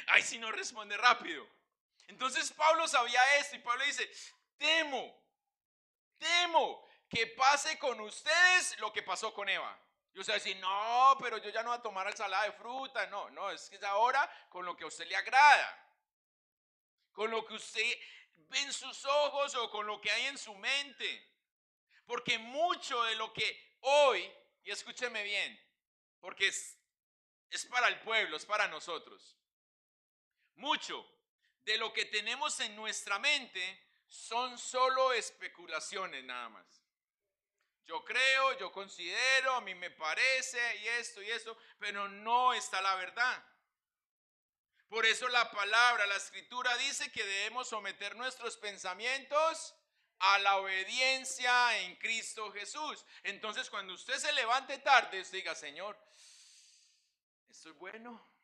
Ay, si no responde rápido. Entonces Pablo sabía esto y Pablo dice, temo que pase con ustedes lo que pasó con Eva. Y usted va a decir, no, pero yo ya no voy a tomar ensalada de fruta. No, no, es que es ahora con lo que a usted le agrada. Con lo que usted ve en sus ojos o con lo que hay en su mente. Porque mucho de lo que hoy, y escúcheme bien, porque es para el pueblo, es para nosotros. Mucho de lo que tenemos en nuestra mente son solo especulaciones nada más. Yo creo, yo considero, a mí me parece y esto, pero no está la verdad. Por eso la palabra, la escritura dice que debemos someter nuestros pensamientos a la obediencia en Cristo Jesús. Entonces, cuando usted se levante tarde, usted diga, Señor, ¿esto es bueno?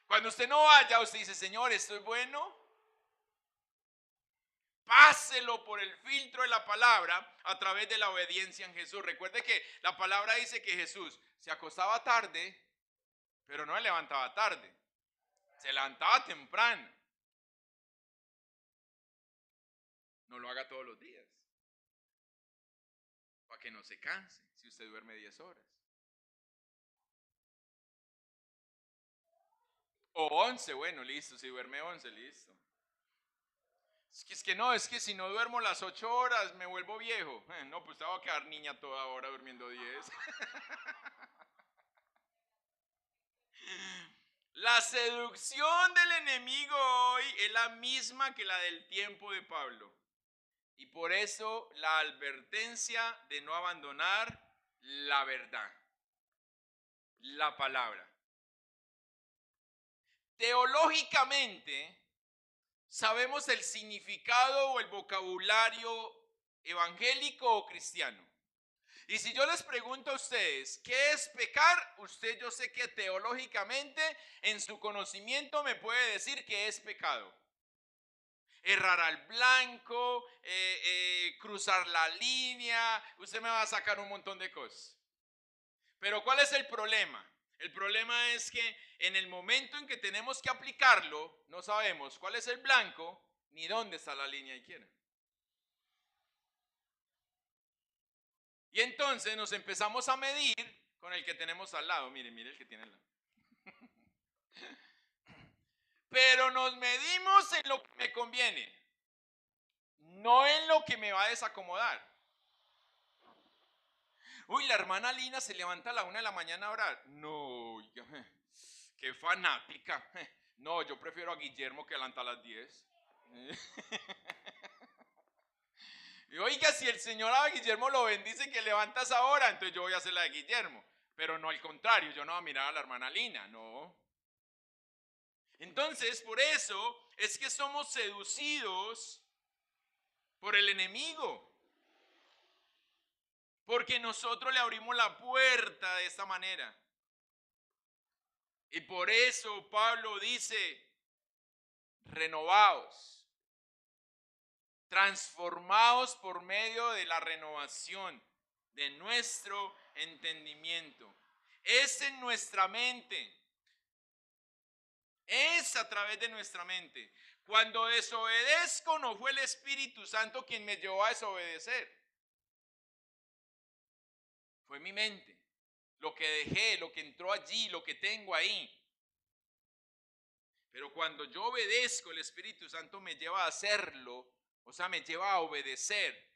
Cuando usted no vaya, usted dice, Señor, ¿esto es bueno? Páselo por el filtro de la palabra a través de la obediencia en Jesús. Recuerde que la palabra dice que Jesús se acostaba tarde, pero no se levantaba tarde. Se levantaba temprano. No lo haga todos los días. Para que no se canse si usted duerme 10 horas. O 11, bueno, listo. Si duerme 11, listo. Es que si no duermo las 8 horas me vuelvo viejo. No, pues te voy a quedar niña toda hora durmiendo 10. La seducción del enemigo hoy es la misma que la del tiempo de Pablo. Y por eso la advertencia de no abandonar la verdad, la palabra. Teológicamente, sabemos el significado o el vocabulario evangélico o cristiano. Y si yo les pregunto a ustedes, ¿qué es pecar? Usted, yo sé que teológicamente en su conocimiento me puede decir que es pecado. Errar al blanco, cruzar la línea, usted me va a sacar un montón de cosas. Pero ¿cuál es el problema? El problema es que en el momento en que tenemos que aplicarlo, no sabemos cuál es el blanco ni dónde está la línea izquierda. Y entonces nos empezamos a medir con el que tenemos al lado. Mire el que tiene al lado. Pero nos medimos en lo que me conviene, no en lo que me va a desacomodar. Uy, la hermana Lina se levanta a la 1 de la mañana a orar. No, qué fanática. No, yo prefiero a Guillermo que levanta a las 10. Y oiga, si el Señor a Guillermo lo bendice que levantas ahora, entonces yo voy a hacer la de Guillermo. Pero no al contrario, yo no voy a mirar a la hermana Lina, no. Entonces, por eso es que somos seducidos por el enemigo. Porque nosotros le abrimos la puerta de esta manera. Y por eso Pablo dice, renovaos, transformaos por medio de la renovación de nuestro entendimiento. Es en nuestra mente. Es a través de nuestra mente. Cuando desobedezco, no fue el Espíritu Santo quien me llevó a desobedecer. Fue mi mente. Lo que dejé, lo que entró allí, lo que tengo ahí. Pero cuando yo obedezco, el Espíritu Santo me lleva a hacerlo, o sea, me lleva a obedecer,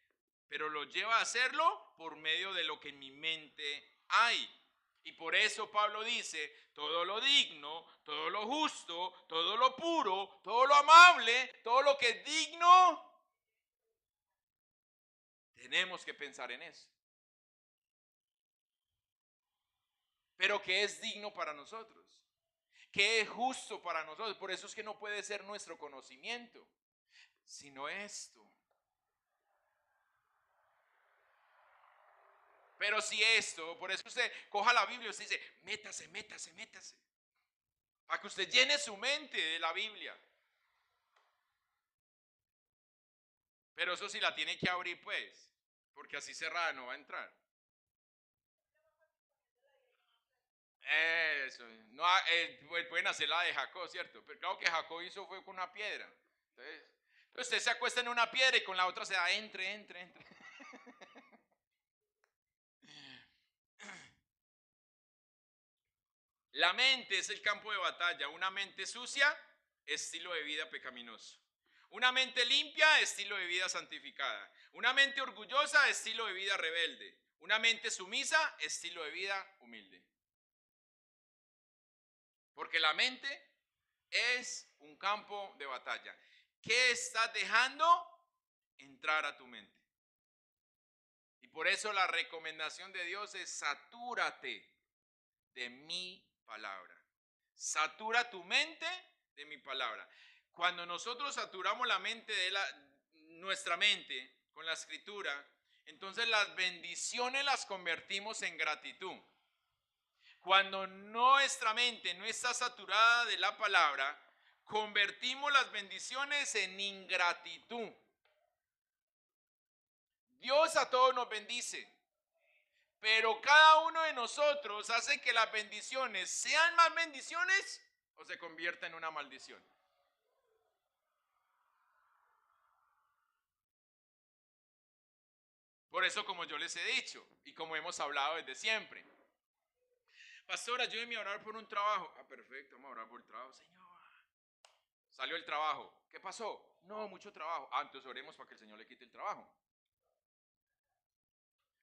pero lo lleva a hacerlo por medio de lo que en mi mente hay. Y por eso Pablo dice, todo lo digno, todo lo justo, todo lo puro, todo lo amable, todo lo que es digno, tenemos que pensar en eso. Pero ¿qué es digno para nosotros? ¿Qué es justo para nosotros? Por eso es que no puede ser nuestro conocimiento, sino esto. Pero si esto, por eso usted coja la Biblia y usted dice, métase. para que usted llene su mente de la Biblia. Pero eso sí la tiene que abrir, pues, porque así cerrada no va a entrar. Eso, no, pueden hacer la de Jacob, ¿cierto? Pero claro que Jacob hizo fue con una piedra. Entonces usted se acuesta en una piedra y con la otra se da, entre. La mente es el campo de batalla. Una mente sucia, estilo de vida pecaminoso. Una mente limpia, estilo de vida santificada. Una mente orgullosa, estilo de vida rebelde. Una mente sumisa, estilo de vida humilde. Porque la mente es un campo de batalla. ¿Qué estás dejando entrar a tu mente? Y por eso la recomendación de Dios es satúrate de mi palabra. Satura tu mente de mi palabra. Cuando nosotros saturamos la mente nuestra mente con la escritura, entonces las bendiciones las convertimos en gratitud. Cuando nuestra mente no está saturada de la palabra, convertimos las bendiciones en ingratitud. Dios a todos nos bendice, pero cada uno de nosotros hace que las bendiciones sean más bendiciones o se convierta en una maldición. Por eso, como yo les he dicho y como hemos hablado desde siempre, pastor, ayúdeme a orar por un trabajo. Ah, perfecto, vamos a orar por el trabajo, Señor. Salió el trabajo. ¿Qué pasó? No, mucho trabajo. Ah, entonces oremos para que el Señor le quite el trabajo.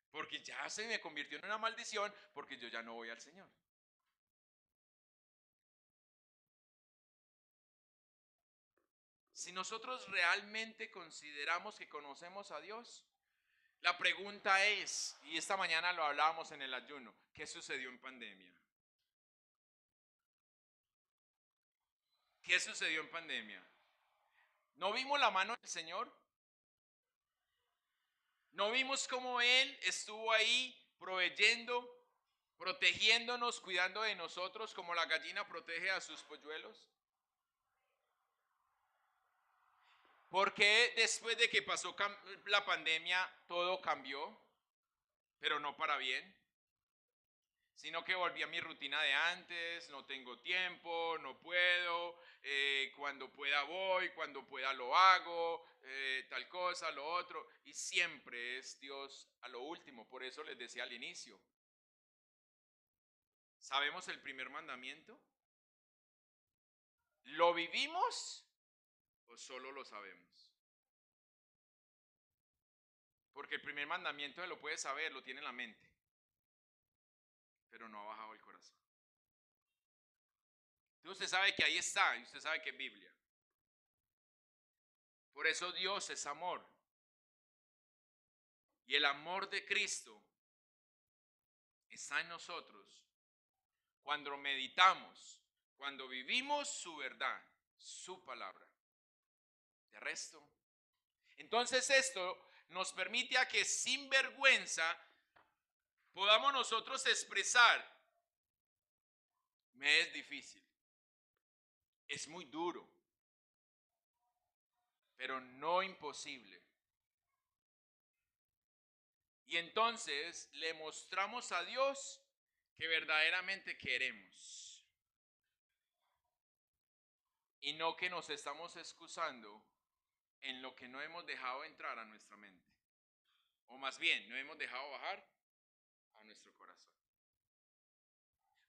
Porque ya se me convirtió en una maldición porque yo ya no voy al Señor. Si nosotros realmente consideramos que conocemos a Dios, la pregunta es, y esta mañana lo hablábamos en el ayuno, ¿qué sucedió en pandemia? ¿Qué sucedió en pandemia? ¿No vimos la mano del Señor? ¿No vimos cómo Él estuvo ahí proveyendo, protegiéndonos, cuidando de nosotros como la gallina protege a sus polluelos? ¿Por qué después de que pasó la pandemia todo cambió, pero no para bien? Sino que volví a mi rutina de antes, no tengo tiempo, no puedo, cuando pueda voy, cuando pueda lo hago, tal cosa, lo otro, y siempre es Dios a lo último. Por eso les decía al inicio, ¿sabemos el primer mandamiento? ¿Lo vivimos o solo lo sabemos? Porque el primer mandamiento se lo puede saber, lo tiene en la mente, pero no ha bajado el corazón. Entonces usted sabe que ahí está y usted sabe que es Biblia. Por eso Dios es amor. Y el amor de Cristo está en nosotros cuando meditamos, cuando vivimos su verdad, su palabra. De resto, entonces esto nos permite a que sin vergüenza podamos nosotros expresar, me es difícil, es muy duro, pero no imposible. Y entonces le mostramos a Dios que verdaderamente queremos. Y no que nos estamos excusando en lo que no hemos dejado entrar a nuestra mente. O más bien, no hemos dejado bajar a nuestro corazón.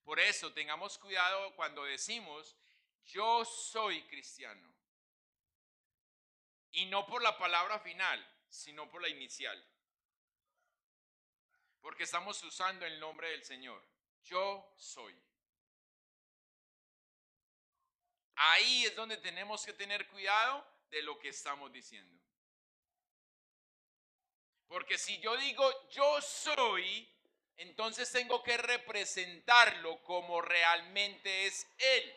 Por eso tengamos cuidado cuando decimos, yo soy cristiano. Y no por la palabra final, sino por la inicial. Porque estamos usando el nombre del Señor. Yo soy. Ahí es donde tenemos que tener cuidado de lo que estamos diciendo. Porque si yo digo yo soy, entonces tengo que representarlo como realmente es Él.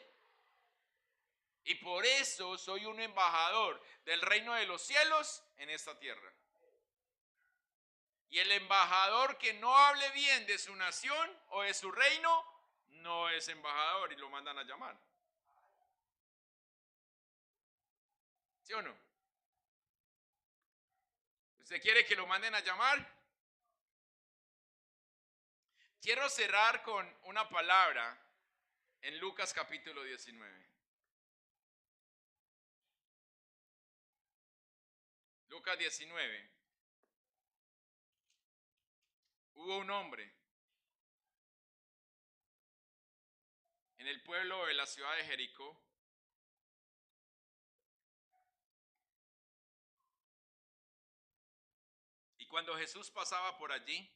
Y por eso soy un embajador del reino de los cielos en esta tierra. Y el embajador que no hable bien de su nación o de su reino, no es embajador y lo mandan a llamar. ¿Sí o no? ¿Usted quiere que lo manden a llamar? Quiero cerrar con una palabra en Lucas capítulo 19. Lucas 19. Hubo un hombre en el pueblo de la ciudad de Jericó y cuando Jesús pasaba por allí,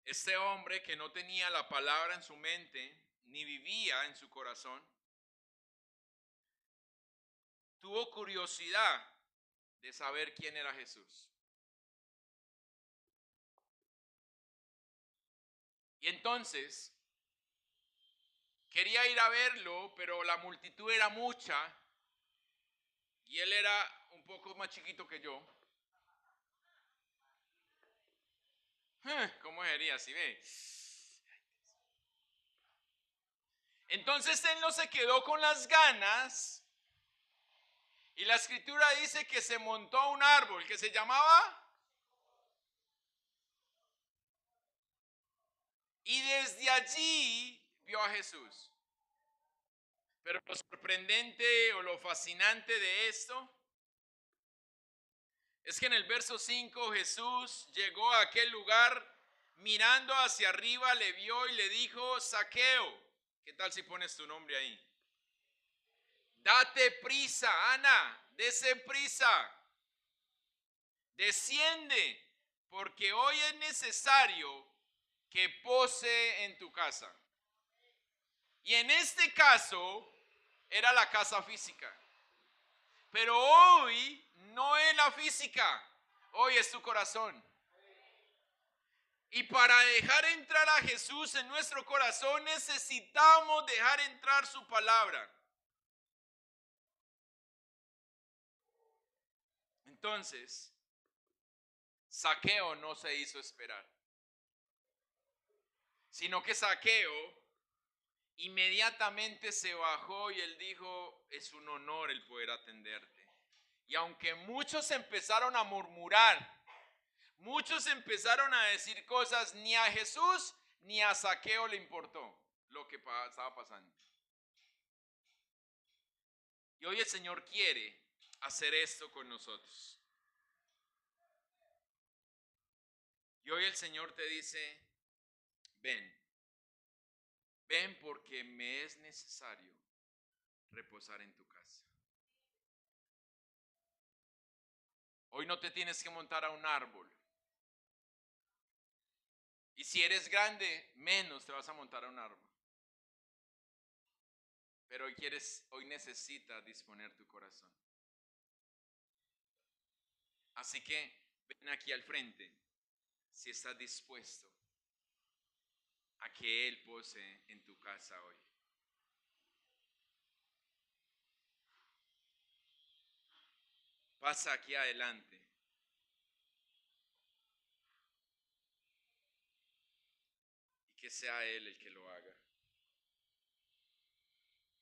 este hombre que no tenía la palabra en su mente ni vivía en su corazón, tuvo curiosidad de saber quién era Jesús. Y entonces quería ir a verlo, pero la multitud era mucha y él era un poco más chiquito que yo. ¿Cómo sería? ¿Sí ve? Entonces él no se quedó con las ganas y la escritura dice que se montó a un árbol que se llamaba y desde allí vio a Jesús. Pero lo sorprendente o lo fascinante de esto es que en el verso 5 Jesús llegó a aquel lugar, mirando hacia arriba, le vio y le dijo: Zaqueo. ¿Qué tal si pones tu nombre ahí? Date prisa, Ana, dese prisa. Desciende, porque hoy es necesario que pose en tu casa. Y en este caso era la casa física. Pero hoy no es la física, hoy es tu corazón. Y para dejar entrar a Jesús en nuestro corazón necesitamos dejar entrar su palabra. Entonces, Zaqueo no se hizo esperar, sino que Zaqueo inmediatamente se bajó y él dijo: es un honor el poder atenderte. Y aunque muchos empezaron a murmurar, muchos empezaron a decir cosas, ni a Jesús ni a Zaqueo le importó lo que estaba pasando. Y hoy el Señor quiere hacer esto con nosotros. Y hoy el Señor te dice: ven, ven porque me es necesario reposar en tu casa. Hoy no te tienes que montar a un árbol. Y si eres grande, menos te vas a montar a un árbol. Pero hoy necesitas disponer tu corazón. Así que ven aquí al frente si estás dispuesto a que Él pose en tu casa hoy. Pasa aquí adelante. Y que sea Él el que lo haga.